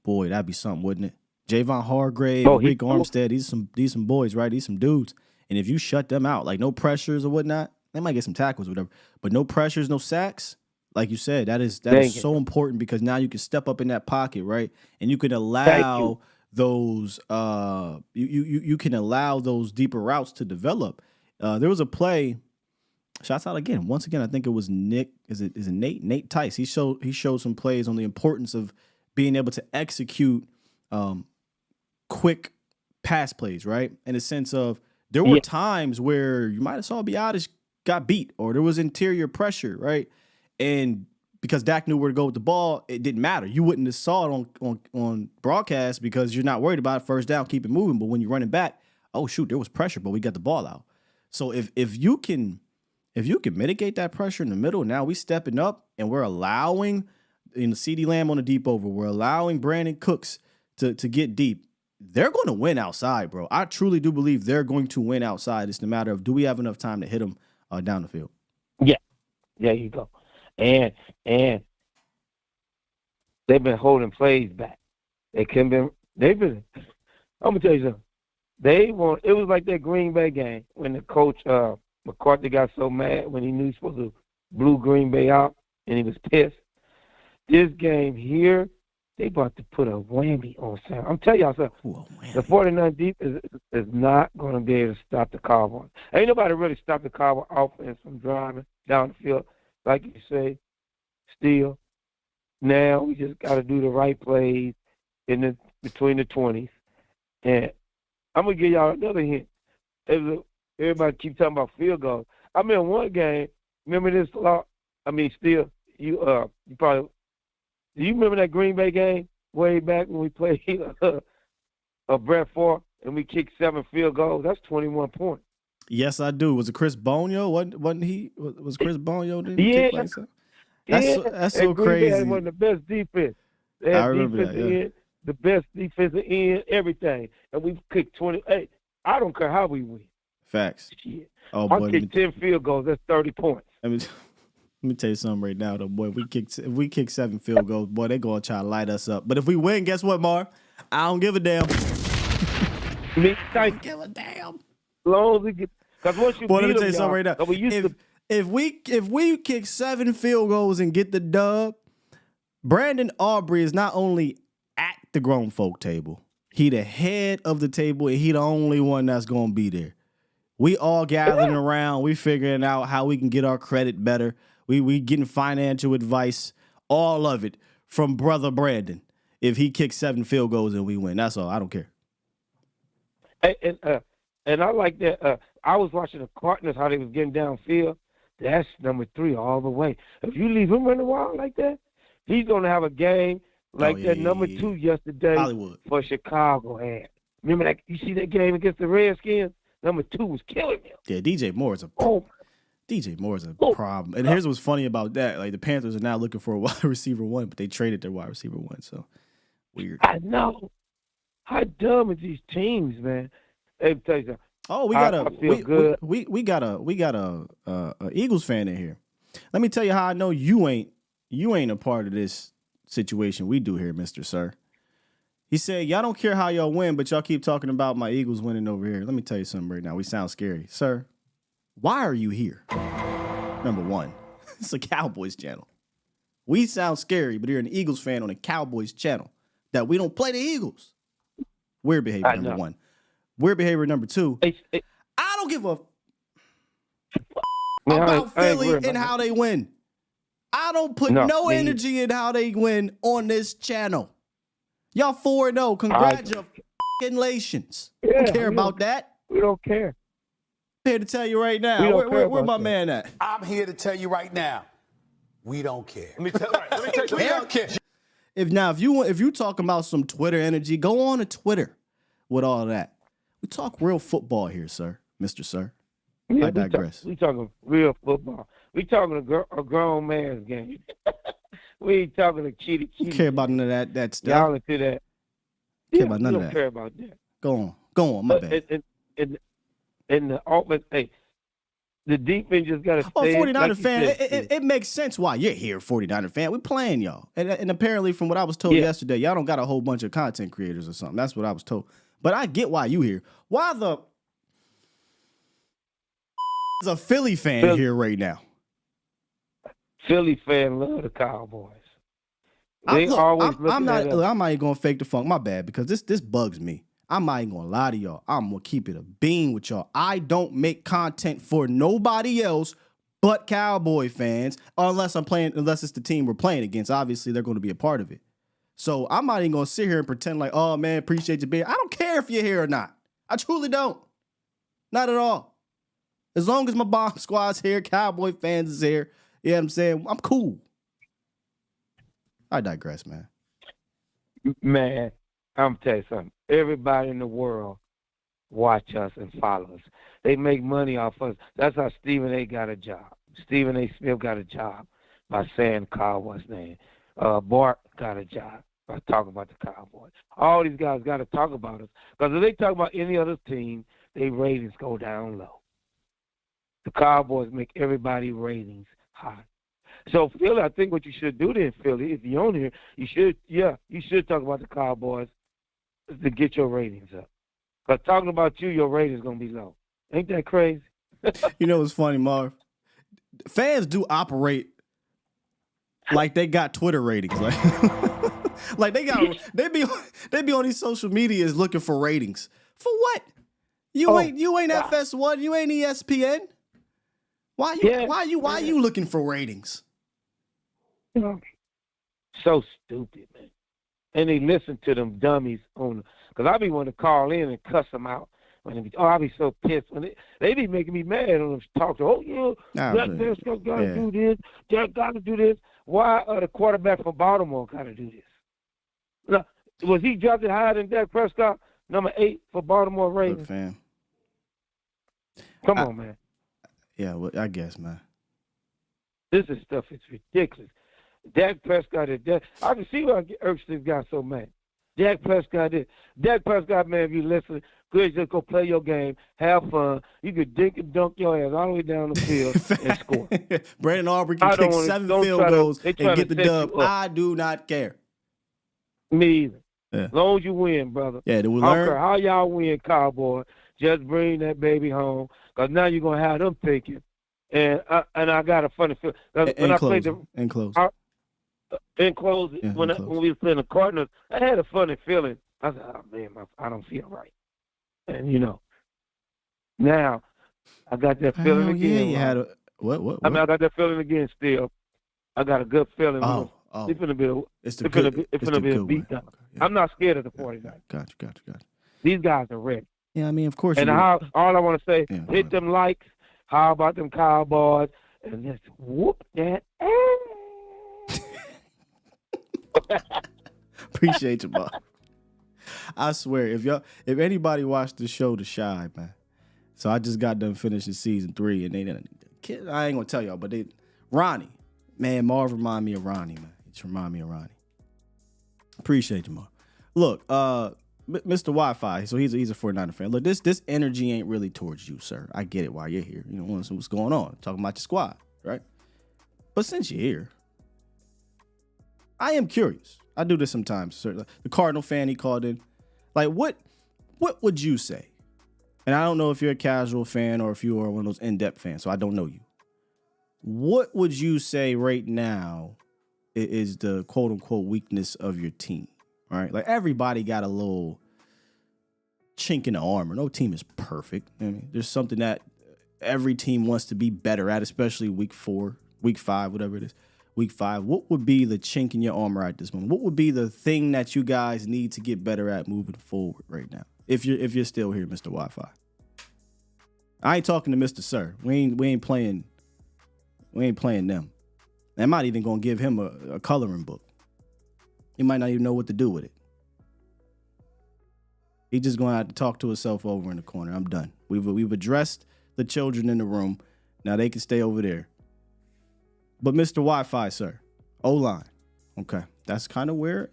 boy, that'd be something, wouldn't it? Javon Hargrave, Rick Armstead, these some boys, right? These some dudes. And if you shut them out, like no pressures or whatnot, they might get some tackles or whatever. But no pressures, no sacks. Like you said, that is so important because now you can step up in that pocket, right? And you can allow those you can allow those deeper routes to develop. There was a play Shouts out again. Once again, I think it was Nick. Is it Nate? Nate Tice. He showed some plays on the importance of being able to execute quick pass plays, right? In the sense of there were times where you might have saw Biotis got beat or there was interior pressure, right? And because Dak knew where to go with the ball, it didn't matter. You wouldn't have saw it on broadcast because you're not worried about it. First down, keep it moving. But when you're running back, oh shoot, there was pressure, but we got the ball out. So if you can mitigate that pressure in the middle, now we stepping up and we're allowing CeeDee Lamb on the deep over. We're allowing Brandon Cooks to get deep. They're going to win outside, bro. I truly do believe they're going to win outside. It's a matter of, do we have enough time to hit them down the field? Yeah, there you go. And they've been holding plays back. They've been. I'm gonna tell you something. It was like that Green Bay game when the coach McCarthy got so mad when he knew he was supposed to blew Green Bay out and he was pissed. This game here, they about to put a whammy on Sam. I'm telling y'all something. The 49 deep is not going to be able to stop the Cowboys. Ain't nobody really stop the Cowboys offense from driving down the field, like you say, Steele. Now we just got to do the right plays between the 20s. And I'm going to give y'all another hint. Everybody keep talking about field goals. I mean, one game, remember this? Steele, you probably – do you remember that Green Bay game way back when we played Brett Favre and we kicked 7 field goals? That's 21 points. Yes, I do. Was it Chris Bonio? Wasn't he? Was Chris Bonio? That's so Green crazy. Bay had one of the best defense. They had I remember that, yeah. The best defensive end, everything. And we kicked 20. Hey, I don't care how we win. Facts. Shit. Oh, I boy. kicked 10 field goals. That's 30 points. Let me tell you something right now, though, boy. If we kick 7 field goals, boy, they're going to try to light us up. But if we win, guess what, Mar? I don't give a damn. I don't give a damn. As long as we get, because once you boy, let me beat tell you something right now. If we kick 7 field goals and get the dub, Brandon Aubrey is not only at the grown folk table, he the head of the table, and he the only one that's going to be there. We all gathering around. We figuring out how we can get our credit better. We getting financial advice, all of it from brother Brandon. If he kicks 7 field goals and we win, that's all. I don't care. And I like that. I was watching the Cardinals, how they was getting downfield. That's number 3 all the way. If you leave him running wild like that, he's going to have a game like number 2 yesterday Hollywood. For Chicago had. Remember that? You see that game against the Redskins? Number 2 was killing him. Yeah, DJ Moore is a problem. And here's what's funny about that. Like, the Panthers are now looking for a wide receiver 1, but they traded their wide receiver 1, so weird. I know. How dumb is these teams, man? Hey, tell you something. Oh, we got a Eagles fan in here. Let me tell you how I know you ain't a part of this situation we do here, Mr. Sir. He said, y'all don't care how y'all win, but y'all keep talking about my Eagles winning over here. Let me tell you something right now. We sound scary. Sir, why are you here? Number 1, it's a Cowboys channel. We sound scary, but you're an Eagles fan on a Cowboys channel that we don't play the Eagles. Weird behavior, number 1. Weird behavior, number 2. I don't give a about Philly and how they win. I don't put no energy in how they win on this channel. Y'all 4-0. Congratulations. Yeah, don't care about that. We don't care. I'm here to tell you right now. Where my man at? I'm here to tell you right now. We don't care. Let me tell you, we don't care. If you talking about some Twitter energy, go on to Twitter with all that. We talk real football here, sir, Mr. Sir. Yeah, I digress. We talking real football. We talking a grown man's game. We ain't talking a cheaty. Don't care about none of that stuff. Y'all into that? Care about none of that. that. Care about that. Go on. My bad. And the offense, the defense just got to stay. 49er like fan, it makes sense why you're here, 49er fan. We're playing y'all. And apparently, from what I was told yesterday, y'all don't got a whole bunch of content creators or something. That's what I was told. But I get why you here. Why the is a Philly fan here right now? Philly fan love the Cowboys. I'm not even gonna fake the funk. My bad, because this bugs me. I'm not even gonna lie to y'all. I'm gonna keep it a bean with y'all. I don't make content for nobody else but Cowboy fans, unless it's the team we're playing against. Obviously, they're going to be a part of it. So I'm not even going to sit here and pretend like, oh, man, appreciate you being. I don't care if you're here or not. I truly don't. Not at all. As long as my bomb squad's here, Cowboy fans is here, you know what I'm saying? I'm cool. I digress, man. Man, I'm tell you something. Everybody in the world watch us and follow us. They make money off us. That's how Stephen A. got a job. Stephen A. Smith got a job by saying Cowboys' name. Bart got a job by talking about the Cowboys. All these guys got to talk about us. Because if they talk about any other team, their ratings go down low. The Cowboys make everybody ratings high. So, Philly, I think what you should do then, Philly, if you're on here, you should talk about the Cowboys to get your ratings up. Because talking about you, your ratings going to be low. Ain't that crazy? You know what's funny, Marv? Fans do operate like they got Twitter ratings. Like they be on these social medias looking for ratings. For what? You ain't FS1, you ain't ESPN. Why you looking for ratings? So stupid, man. And they listen to them dummies on, because I be wanting to call in and cuss them out. I be so pissed when they be making me mad on them talk to. Jack Prescott got to do this. Jack got to do this. Why the quarterback from Baltimore got to do this? Now, was he drafted higher than Dak Prescott, number 8 for Baltimore Ravens? Look, fam. Come on, man. Yeah, well, I guess, man. This is stuff. It's ridiculous. Dak Prescott is Dak. I can see why Erskine got so mad. Dak Prescott is. Dak Prescott, man, if you listen, good, just go play your game, have fun. You could dink and dunk your ass all the way down the field and score. Brandon Aubrey can kick 7 field goals and get the dub. I do not care. Me either. Yeah. As long as you win, brother. Yeah, do we I don't learn? care how y'all win, Cowboy. Just bring that baby home, because now you're going to have them thinking. And I got a funny feeling. In closing, when we were playing the Cardinals, I had a funny feeling. I said, oh, man, I don't feel right. And, now I got that feeling again. Yeah, you had a what? I got that feeling again still. I got a good feeling. It's going to be a beatdown. Okay, yeah. I'm not scared of the 49ers. Got you. These guys are ready. Yeah, I mean, of course. And all I want to say, hit them likes. How about them Cowboys? And just whoop that ass. Appreciate you, Bob. I swear, if anybody watched the show The Shy, man. So I just got done finishing season 3, and I ain't gonna tell y'all, but Ronnie, man, Marv remind me of Ronnie, man. Just remind me of Ronnie. Appreciate you, Marv. Look, Mr. Wi-Fi, so he's a 49er fan. Look, this energy ain't really towards you, sir. I get it while you're here. You know, what's going on. Talking about your squad, right? But since you're here, I am curious. I do this sometimes, sir. The Cardinal fan, he called in. Like, what would you say? And I don't know if you're a casual fan or if you are one of those in-depth fans, so I don't know you. What would you say right now is the quote-unquote weakness of your team? All right, like everybody got a little chink in the armor. No team is perfect. I mean, there's something that every team wants to be better at, especially week 4, week 5, whatever it is. Week 5. What would be the chink in your armor at this moment? What would be the thing that you guys need to get better at moving forward right now? If you're still here, Mr. Wi-Fi. I ain't talking to Mr. Sir. We ain't playing them. I'm not even gonna give him a coloring book. He might not even know what to do with it. He's just going to have to talk to himself over in the corner. I'm done. We've addressed the children in the room. Now they can stay over there. But Mr. Wi-Fi, sir, O-line. Okay, that's kind of where,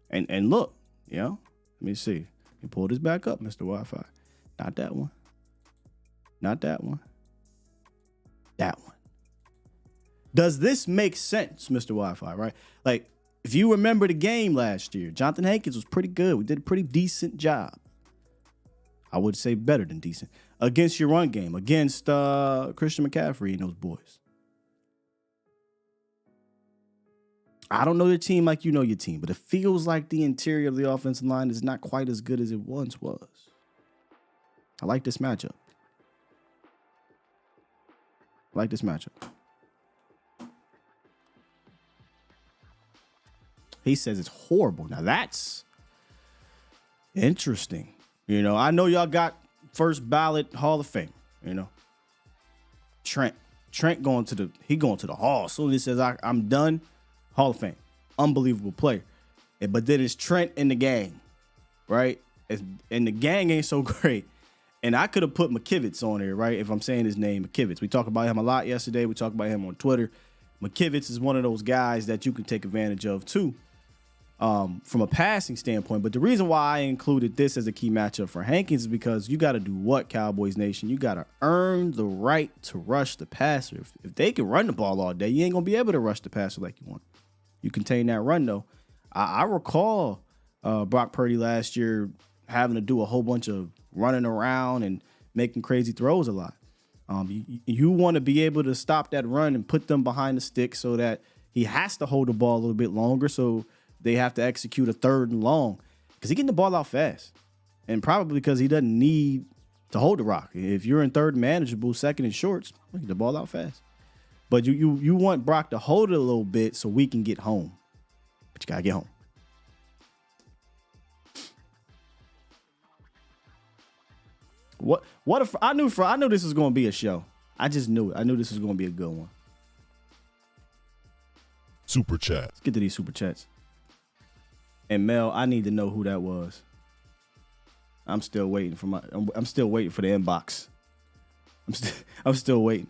and look, let me see. Let me pull this back up, Mr. Wi-Fi. Not that one. Not that one. That one. Does this make sense, Mr. Wi-Fi, right? Like, if you remember the game last year, Jonathan Hankins was pretty good. We did a pretty decent job. I would say better than decent. Against your run game, against Christian McCaffrey and those boys. I don't know your team like you know your team, but it feels like the interior of the offensive line is not quite as good as it once was. I like this matchup. I like this matchup. He says it's horrible. Now that's interesting. You know, I know y'all got first ballot Hall of Fame. You know, Trent going to the Hall. As soon as he says I'm done, Hall of Fame, unbelievable player. But then it's Trent and the gang, right? And the gang ain't so great. And I could have put McKivitz on here, right? If I'm saying his name, McKivitz. We talked about him a lot yesterday. We talked about him on Twitter. McKivitz is one of those guys that you can take advantage of too, from a passing standpoint. But the reason why I included this as a key matchup for Hankins is because you got to do what, Cowboys Nation? You got to earn the right to rush the passer. If they can run the ball all day, you ain't going to be able to rush the passer like you want. You contain that run, though. I recall Brock Purdy last year having to do a whole bunch of running around and making crazy throws a lot. You want to be able to stop that run and put them behind the stick so that he has to hold the ball a little bit longer, so they have to execute a 3rd and long because he's getting the ball out fast, and probably because he doesn't need to hold the rock. If you're in 3rd and manageable, 2nd and shorts, get the ball out fast. But you want Brock to hold it a little bit so we can get home. But you gotta get home. What if I knew this was going to be a show? I just knew it. I knew this was going to be a good one. Super chat. Let's get to these super chats. And Mel, I need to know who that was. I'm still waiting for the inbox. I'm still waiting.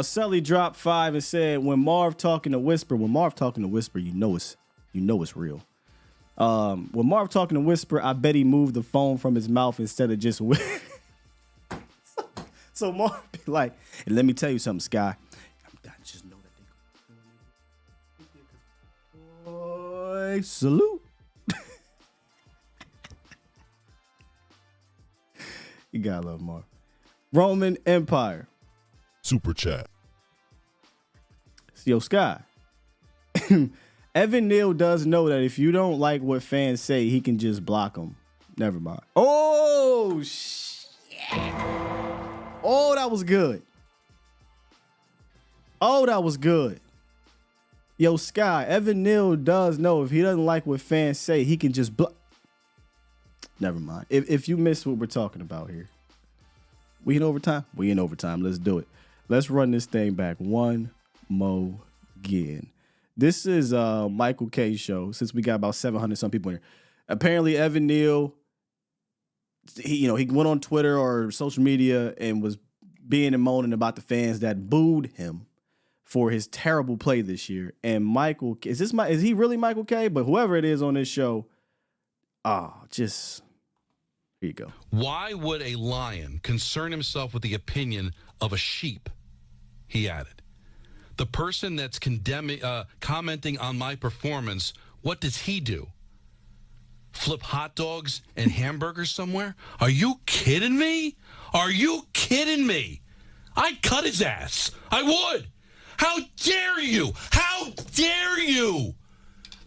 Sully dropped 5 and said, when Marv talking to Whisper, you know it's real. When Marv talking to Whisper, I bet he moved the phone from his mouth instead of just So Marv be like, and let me tell you something, Sky. I just know that boy, salute. You gotta love Marv. Roman Empire. Super chat. Yo, Sky. Evan Neal does know that if you don't like what fans say, he can just block them. Never mind. Oh, shit. Oh, that was good. Yo, Sky, Evan Neal does know if he doesn't like what fans say, he can just block. Never mind. If you missed what we're talking about here. We in overtime? We in overtime. Let's do it. Let's run this thing back one more again. This is Michael K show, since we got about 700 some people in here. Apparently, Evan Neal, he went on Twitter or social media and was being and moaning about the fans that booed him for his terrible play this year. And Michael, is he really Michael K? But whoever it is on this show, here you go. Why would a lion concern himself with the opinion of a sheep? He added. The person that's commenting on my performance, what does he do? Flip hot dogs and hamburgers somewhere? Are you kidding me? I'd cut his ass. I would. How dare you?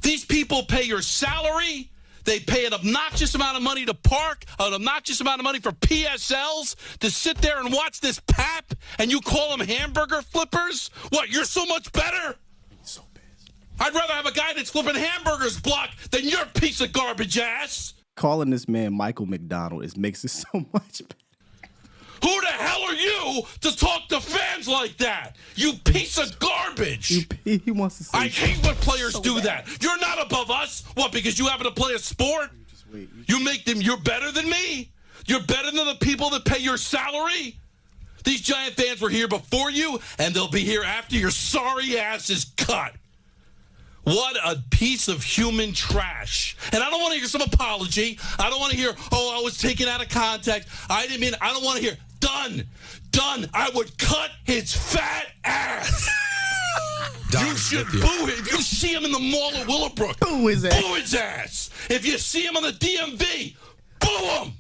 These people pay your salary. They pay an obnoxious amount of money to park, an obnoxious amount of money for PSLs, to sit there and watch this pap, and you call them hamburger flippers? What, you're so much better? So pissed. I'd rather have a guy that's flipping hamburgers block than your piece of garbage ass. Calling this man Michael McDonald makes it so much better. Who the hell are you to talk to fans like that? You piece of garbage. He wants to say I hate when players do that. You're not above us. What, because you happen to play a sport? You make them, you're better than me? You're better than the people that pay your salary? These Giant fans were here before you, and they'll be here after your sorry ass is cut. What a piece of human trash. And I don't want to hear some apology. I don't want to hear, I was taken out of context. I don't want to hear, done. I would cut his fat ass. You should boo him. If you see him in the mall at Willowbrook, boo his ass. If you see him on the DMV, boo him.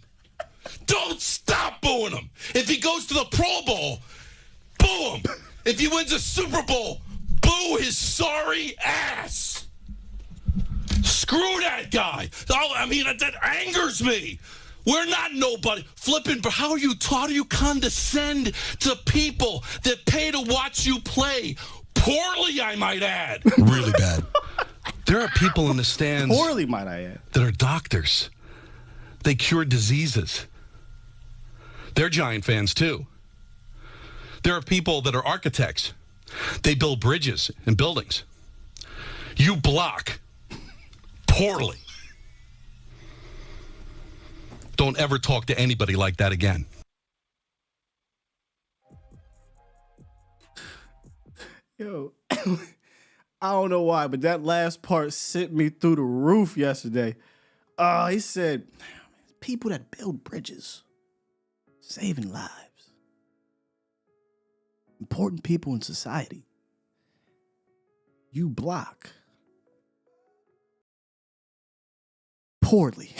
Don't stop booing him. If he goes to the Pro Bowl, boo him. If he wins a Super Bowl, boo his sorry ass. Screw that guy. That angers me. We're not nobody. Flipping, but how do you condescend to people that pay to watch you play? Poorly, I might add. Really bad. There are people in the stands. Poorly, might I add. That are doctors. They cure diseases. They're Giant fans, too. There are people that are architects. They build bridges and buildings. You block poorly. Don't ever talk to anybody like that again. Yo, I don't know why, but that last part sent me through the roof yesterday. He said, people that build bridges, saving lives, important people in society, you block poorly.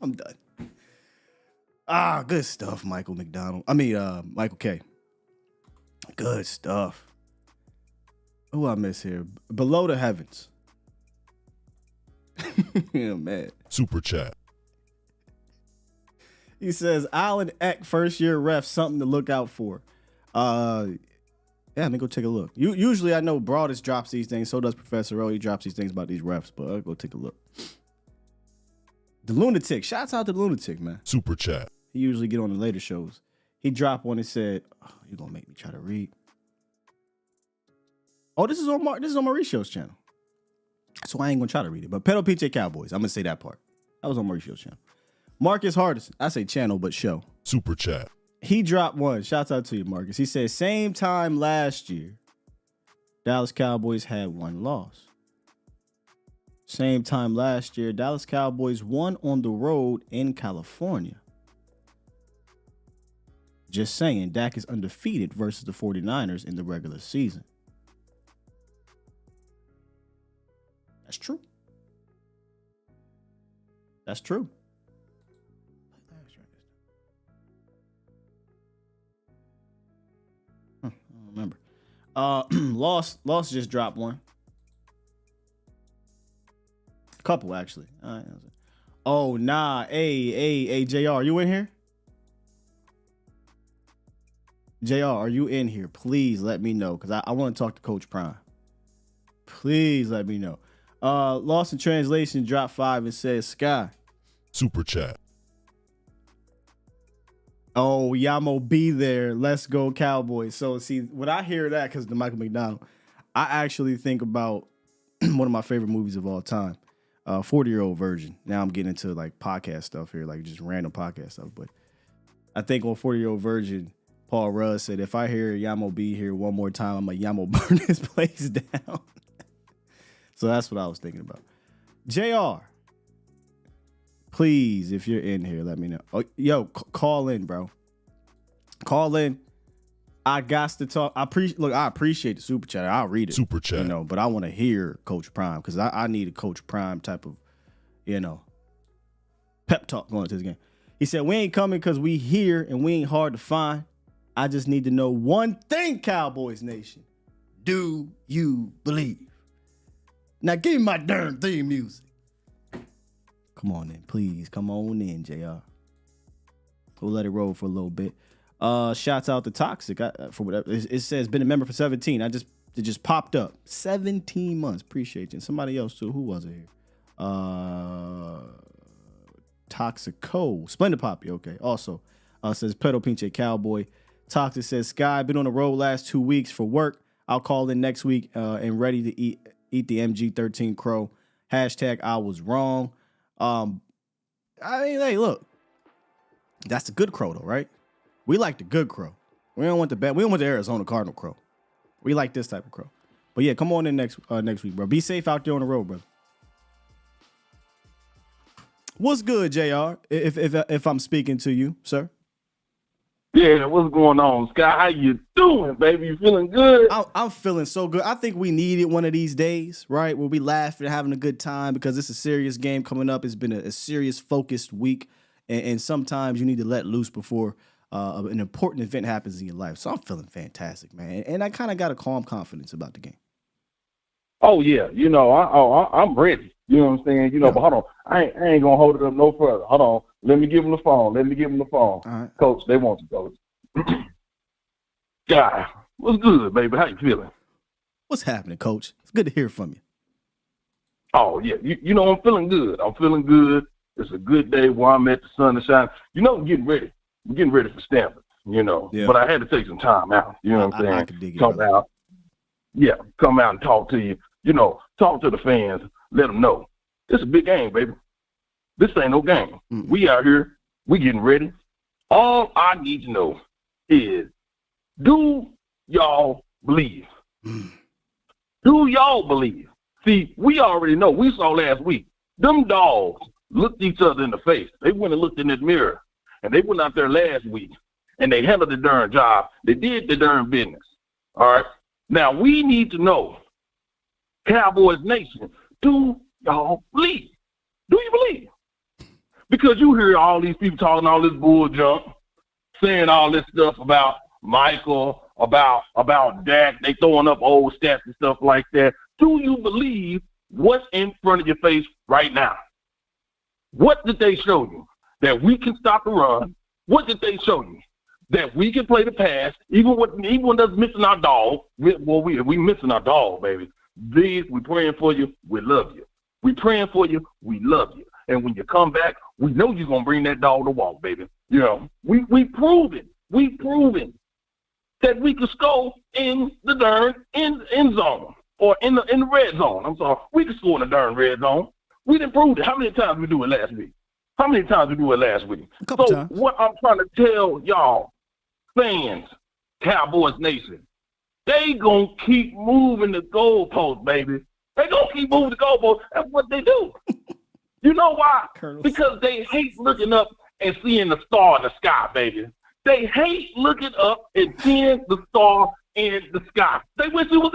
I'm done. Good stuff, Michael K. Good stuff. Who I miss here? Below the Heavens. Yeah, man. Super chat. He says, Alan Eck, first year ref, something to look out for. Yeah, let me go take a look. Usually I know Broadus drops these things. So does Professor O. He drops these things about these refs, but I'll go take a look. The Lunatic. Shouts out to the Lunatic, man. Super chat. He usually get on the later shows. He dropped one and said, you're going to make me try to read. Oh, this is on Mauricio's channel. So I ain't going to try to read it. But Pedal PJ Cowboys. I'm going to say that part. That was on Mauricio's channel. Marcus Hardison. I say channel, but show. Super chat. He dropped one. Shouts out to you, Marcus. He said, same time last year, Dallas Cowboys had one loss. Same time last year, Dallas Cowboys won on the road in California. Just saying, Dak is undefeated versus the 49ers in the regular season. That's true. That's true. I don't remember. Lost just dropped one. Couple, actually. Oh, nah. Hey, JR, you in here? JR, are you in here? Please let me know, because I want to talk to Coach Prime. Please let me know. Lost in Translation dropped 5 and says, Sky. Super chat. Oh, Yamo be there. Let's go Cowboys. So, see, when I hear that, because the Michael McDonald, I actually think about one of my favorite movies of all time. 40-year-old virgin. Now I'm getting into like podcast stuff here, like just random podcast stuff. But I think on 40-year-old virgin, Paul Rudd said, if I hear Yamo be here one more time, I'm a Yamo burn this place down. So that's what I was thinking about. JR, please, if you're in here, let me know. Oh, yo, call in, bro. Call in. I got to talk. I appreciate the super chat. I'll read it. Super chat. But I want to hear Coach Prime, because I need a Coach Prime type of, pep talk going into this game. He said, we ain't coming because we here and we ain't hard to find. I just need to know one thing, Cowboys Nation. Do you believe? Now give me my darn theme music. Come on in, please. Come on in, JR. We'll let it roll for a little bit. Shouts out to Toxic for whatever. It says been a member for 17. It just popped up. 17 months. Appreciate you. And somebody else too. Who was it here? Toxico. Splendid Poppy. Okay. Also says Pedal Pinche Cowboy. Toxic says Sky been on the road last 2 weeks for work. I'll call in next week and ready to eat the MG13 crow. Hashtag I was wrong. Hey, look. That's the good crow though, right? We like the good crow. We don't want the bad. We don't want the Arizona Cardinal crow. We like this type of crow. But yeah, come on in next week, bro. Be safe out there on the road, bro. What's good, JR? If I'm speaking to you, sir. Yeah, what's going on, Sky? How you doing, baby? You feeling good? I'm feeling so good. I think we needed one of these days, right, where we laughing and having a good time, because it's a serious game coming up. It's been a serious, focused week, and sometimes you need to let loose before an important event happens in your life. So I'm feeling fantastic, man, and I kind of got a calm confidence about the game. Oh yeah, I'm ready. You know what I'm saying? But hold on. I ain't going to hold it up no further. Hold on. Let me give him the phone. All right. Coach, they want you, Coach. God, what's good, baby? How you feeling? What's happening, Coach? It's good to hear from you. Oh, yeah. I'm feeling good. I'm feeling good. It's a good day where I'm at, the sun is shining. We're getting ready. We're getting ready for Stanford, Yeah. But I had to take some time out. You know what I'm saying? I can dig it, come brother. out. Yeah, come out and talk to you. Talk to the fans. Let them know. It's a big game, baby. This ain't no game. Mm-mm. We out here. We getting ready. All I need to know is, do y'all believe? Do y'all believe? See, we already know. We saw last week. Them dogs looked each other in the face. They went and looked in that mirror. And they went out there last week. And they handled the darn job. They did the darn business. All right? Now, we need to know, Cowboys Nation, do y'all believe? Do you believe? Because you hear all these people talking all this bull junk, saying all this stuff about Michael, about Dak. They throwing up old stats and stuff like that. Do you believe what's in front of your face right now? What did they show you? That we can stop the run. What did they show you? That we can play the pass, even when us missing our dog. We missing our dog, baby. We praying for you. We love you. We praying for you. We love you. And when you come back, we know you're gonna bring that dog to walk, baby. We proven that we can score in the darn end zone or in the red zone. I'm sorry, we can score in the darn red zone. We didn't prove it. How many times we do it last week? A couple times. What I'm trying to tell y'all, fans, Cowboys Nation, they gonna keep moving the goalposts, baby. They gonna keep moving the goalposts. That's what they do. You know why? Because they hate looking up and seeing the star in the sky, baby. They hate looking up and seeing the star in the sky. They wish it was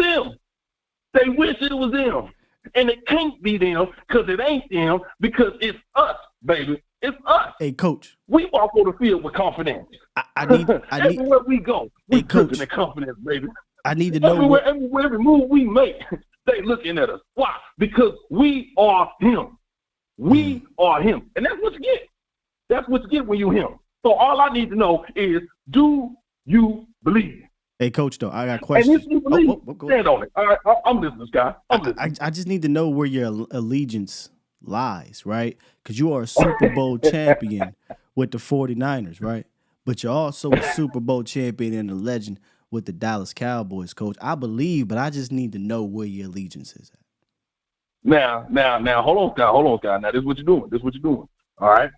them. And it can't be them because it ain't them, because it's us, baby. It's us. Hey, Coach. We walk on the field with confidence. Everywhere we go, we cooking the confidence, baby. I need to know. Every move we make, they looking at us. Why? Because we are him. We are him. And that's what you get. That's what you get when you him. So all I need to know is, do you believe? Hey, Coach, though, I got questions. And if you believe, stand on it. All right, I'm listening, Scott. I just need to know where your allegiance lies, right? Because you are a Super Bowl champion with the 49ers, right? But you're also a Super Bowl champion and a legend with the Dallas Cowboys, Coach. I believe, but I just need to know where your allegiance is at. Now, hold on, Scott. Now, this is what you're doing. All right?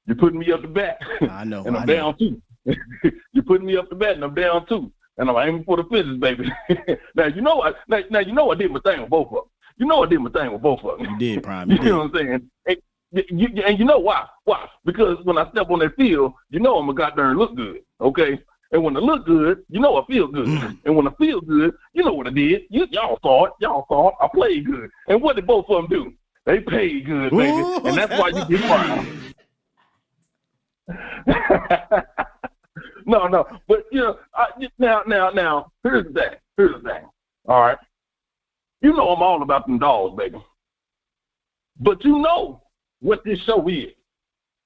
You're putting me up the bat. I know. And I'm down, too. You're putting me up the bat, and I'm down, too. And I'm aiming for the fences, baby. Now, you know I did my thing with both of them. You did, Prime. You know what I'm saying? And you know why? Why? Because when I step on that field, I'm a goddamn look good, okay? And when I look good, I feel good. And when I feel good, you know what I did. Y'all saw it. I played good. And what did both of them do? They paid good, baby. Ooh, and that's why you get fired. No. But, now, here's the thing. All right? I'm all about them dogs, baby. But you know what this show is.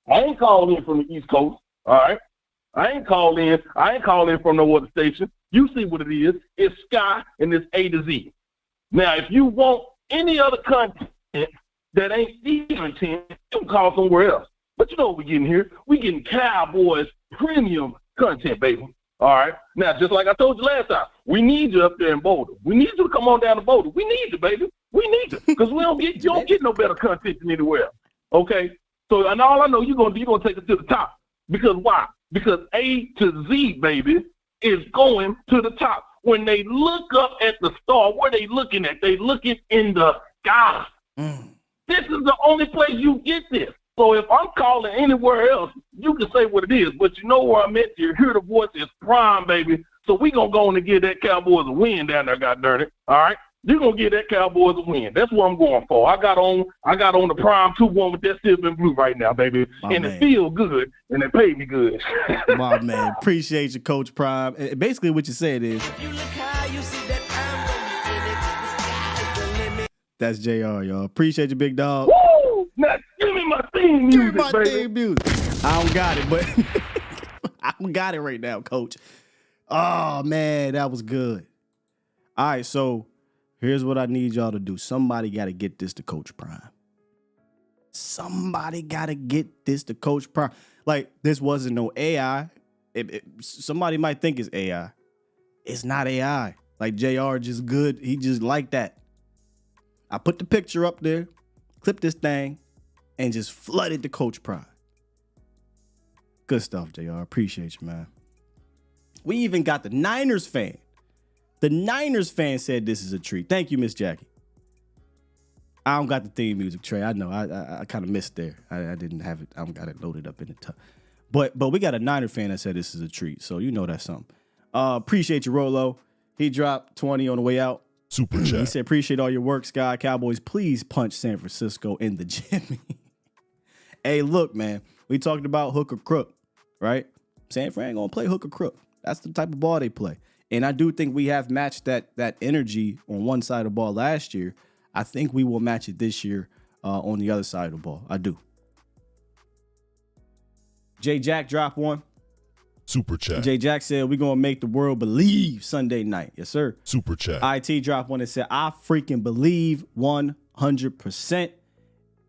I ain't called in from the East Coast, all right? I ain't called in from no other station. You see what it is. It's Sky and it's A to Z. Now, if you want any other content that ain't these content, you can call somewhere else. But you know what we're getting here? We're getting Cowboys premium content, baby. All right? Now, just like I told you last time, we need you up there in Boulder. We need you to come on down to Boulder. We need you, baby. We need you. Because you don't get no better content than anywhere else. Okay? So, and all I know, you're gonna take it to the top. Because why? Because A to Z, baby, is going to the top. When they look up at the star, what are they looking at? They looking in the sky. This is the only place you get this. So if I'm calling anywhere else, you can say what it is. But you know where I'm at. You hear the voice. It's Prime, baby. So we going to go on and give that Cowboys a win down there, goddarn it. All right? You're going to give that Cowboys a win. That's what I'm going for. I got on the Prime 2-1 with that silver and blue right now, baby. It feels good, and it paid me good. My man. Appreciate you, Coach Prime. And basically what you said is, That's JR, y'all. Appreciate you, big dog. Woo! Now give me my theme music, Give me my baby. theme music. I don't got it, but I don't got it right now, coach. Oh, man, that was good. All right, so here's what I need y'all to do. Somebody got to get this to Coach Prime. Somebody got to get this to Coach Prime. Like, this wasn't no AI. Somebody might think it's AI. It's not AI. Like, JR just good. He just like that. I put the picture up there, clip this thing, and just flooded the Coach Prime. Good stuff, JR. Appreciate you, man. We even got the Niners fan. The Niners fan said this is a treat. Thank you, Miss Jackie. I don't got the theme music, Trey. I know. I kind of missed there. I didn't have it. I don't got it loaded up in the top. But we got a Niner fan that said this is a treat. So you know that's something. Appreciate you, Rolo. He dropped 20 on the way out. Super chat. He said, appreciate all your work, Sky. Cowboys, please punch San Francisco in the Jimmy. Hey, look, man. We talked about hook or crook, right? San Fran ain't going to play hook or crook. That's the type of ball they play. And I do think we have matched that energy on one side of the ball last year. I think we will match it this year on the other side of the ball. I do. J Jack dropped one. Super chat. J Jack said, we're going to make the world believe Sunday night. Yes, sir. Super chat. IT dropped one that said, I freaking believe 100%.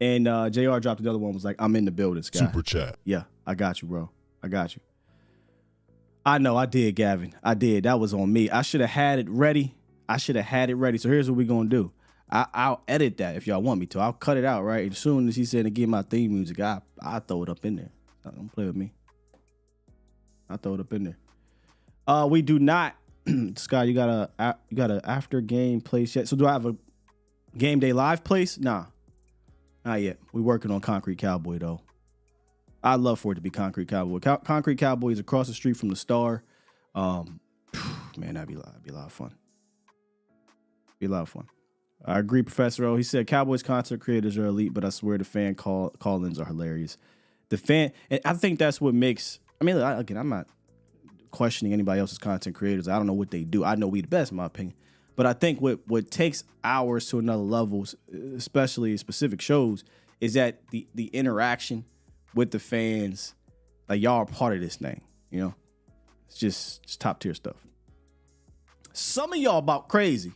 And JR dropped another one, was like, I'm in the building, Sky. Super chat. Yeah, I got you, bro. I got you. I know, I did, Gavin. I did. That was on me. I should have had it ready. So here's what we're going to do. I'll edit that if y'all want me to. I'll cut it out, right? As soon as he said to give my theme music, I'll throw it up in there. Don't play with me. I'll throw it up in there. We do not, Scott, you got a after game place yet? So do I have a game day live place? Nah, not yet. We working on Concrete Cowboy though. I'd love for it to be Concrete Cowboy. Concrete Cowboy is across the street from the Star. Man, that'd be a lot of fun. Be a lot of fun. I agree, Professor O. He said Cowboys content creators are elite, but I swear the fan call-ins are hilarious. The fan, and I think that's what makes. I mean, again, I'm not questioning anybody else's content creators. I don't know what they do. I know we the best, in my opinion. But I think what takes ours to another level, especially specific shows, is that the interaction with the fans. Like, y'all are part of this thing, you know? It's just top tier stuff. Some of y'all about crazy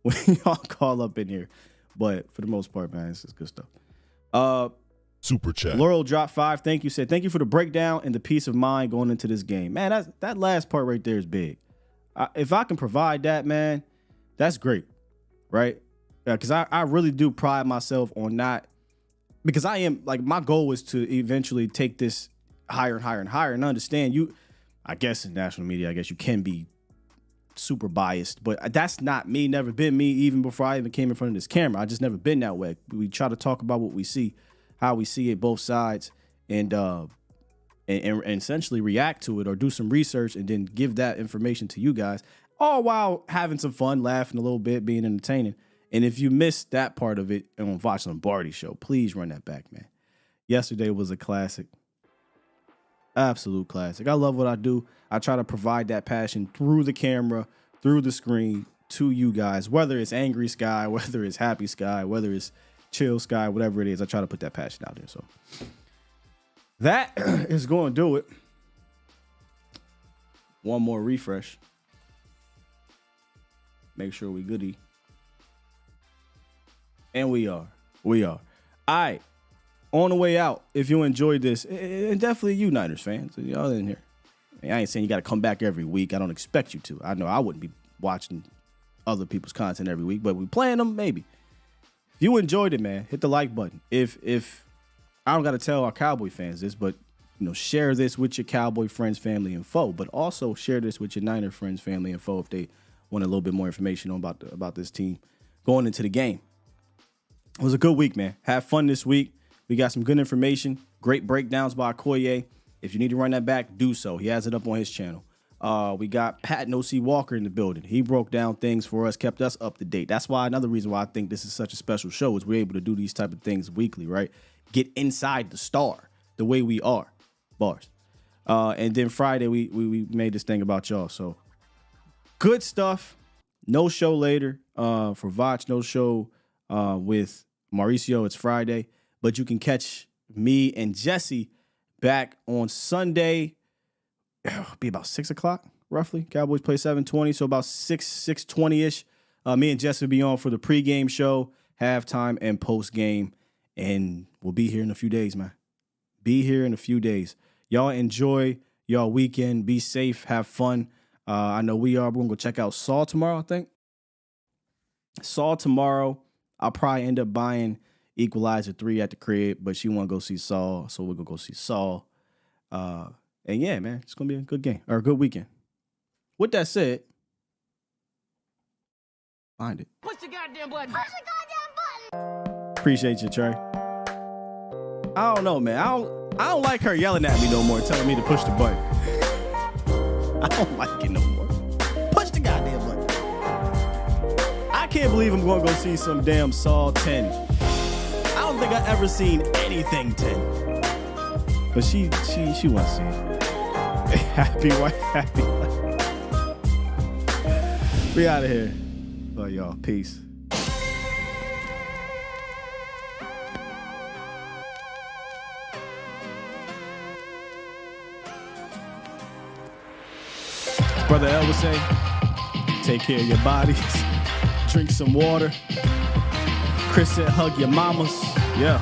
when y'all call up in here. But for the most part, man, it's good stuff. Super chat. Laurel dropped 5. Thank you. Said, thank you for the breakdown and the peace of mind going into this game. Man, that last part right there is big. If I can provide that, man, that's great, right? Because I really do pride myself on not, because I am, like, my goal is to eventually take this higher and higher and higher and understand you. I guess in national media, I guess you can be super biased, but that's not me, never been me, even before I even came in front of this camera. I just never been that way. We try to talk about what we see, how we see it, both sides, and essentially react to it or do some research and then give that information to you guys, all while having some fun, laughing a little bit, being entertaining. And if you missed that part of it on Voch Lombardi show, please run that back, man. Yesterday was a classic. Absolute classic. I love what I do. I try to provide that passion through the camera, through the screen to you guys, whether it's angry Sky, whether it's happy Sky, whether it's chill Sky, whatever it is. I try to put that passion out there. So that is going to do it. One more refresh. Make sure we goody. And we are. All right. On the way out, if you enjoyed this, and definitely you Niners fans, y'all in here. I ain't saying you got to come back every week. I don't expect you to. I know I wouldn't be watching other people's content every week, but we playing them maybe. If you enjoyed it, man, hit the like button. If I don't got to tell our Cowboy fans this, but share this with your Cowboy friends, family, and foe. But also share this with your Niner friends, family, and foe if they want a little bit more information about this team going into the game. It was a good week, man. Have fun this week. We got some good information, great breakdowns by Okoye. If you need to run that back, do so. He has it up on his channel. We got Pat and O.C. Walker in the building. He broke down things for us, kept us up to date. That's why another reason why I think this is such a special show is we're able to do these type of things weekly, right? Get inside the star the way we are. Bars. And then Friday, we made this thing about y'all. So good stuff. No show later for Voch. No show with Mauricio. It's Friday. But you can catch me and Jesse back on Sunday. It'll be about 6 o'clock, roughly. Cowboys play 7:20, so about 6:20-ish. Me and Jesse will be on for the pregame show, halftime, and postgame. And we'll be here in a few days, man. Be here in a few days. Y'all enjoy y'all weekend. Be safe. Have fun. I know we are. We're going to go check out Saw tomorrow, I think. Saw tomorrow. I'll probably end up buying Equalizer 3 at the crib, but she want to go see Saw, so we're going to go see Saw. And yeah, man, it's going to be a good game, or a good weekend. With that said, find it. Push the goddamn button. Push the goddamn button. Appreciate you, Trey. I don't know, man. I don't like her yelling at me no more, telling me to push the button. I don't like it no more. Push the goddamn button. I can't believe I'm going to go see some damn Saw 10. I don't think I've ever seen anything 10. But she wants to see it. Happy wife, happy life. We out of here. Love y'all. Peace. Brother El would say, take care of your bodies. Drink some water. Chris said, hug your mamas. Yeah.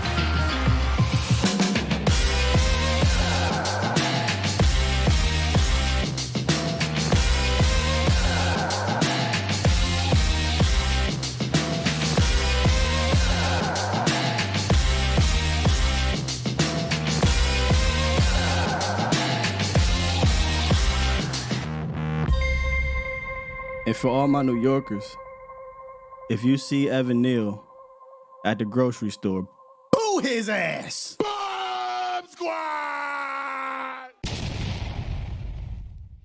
And for all my New Yorkers, if you see Evan Neal at the grocery store, boo his ass. Bomb Squad!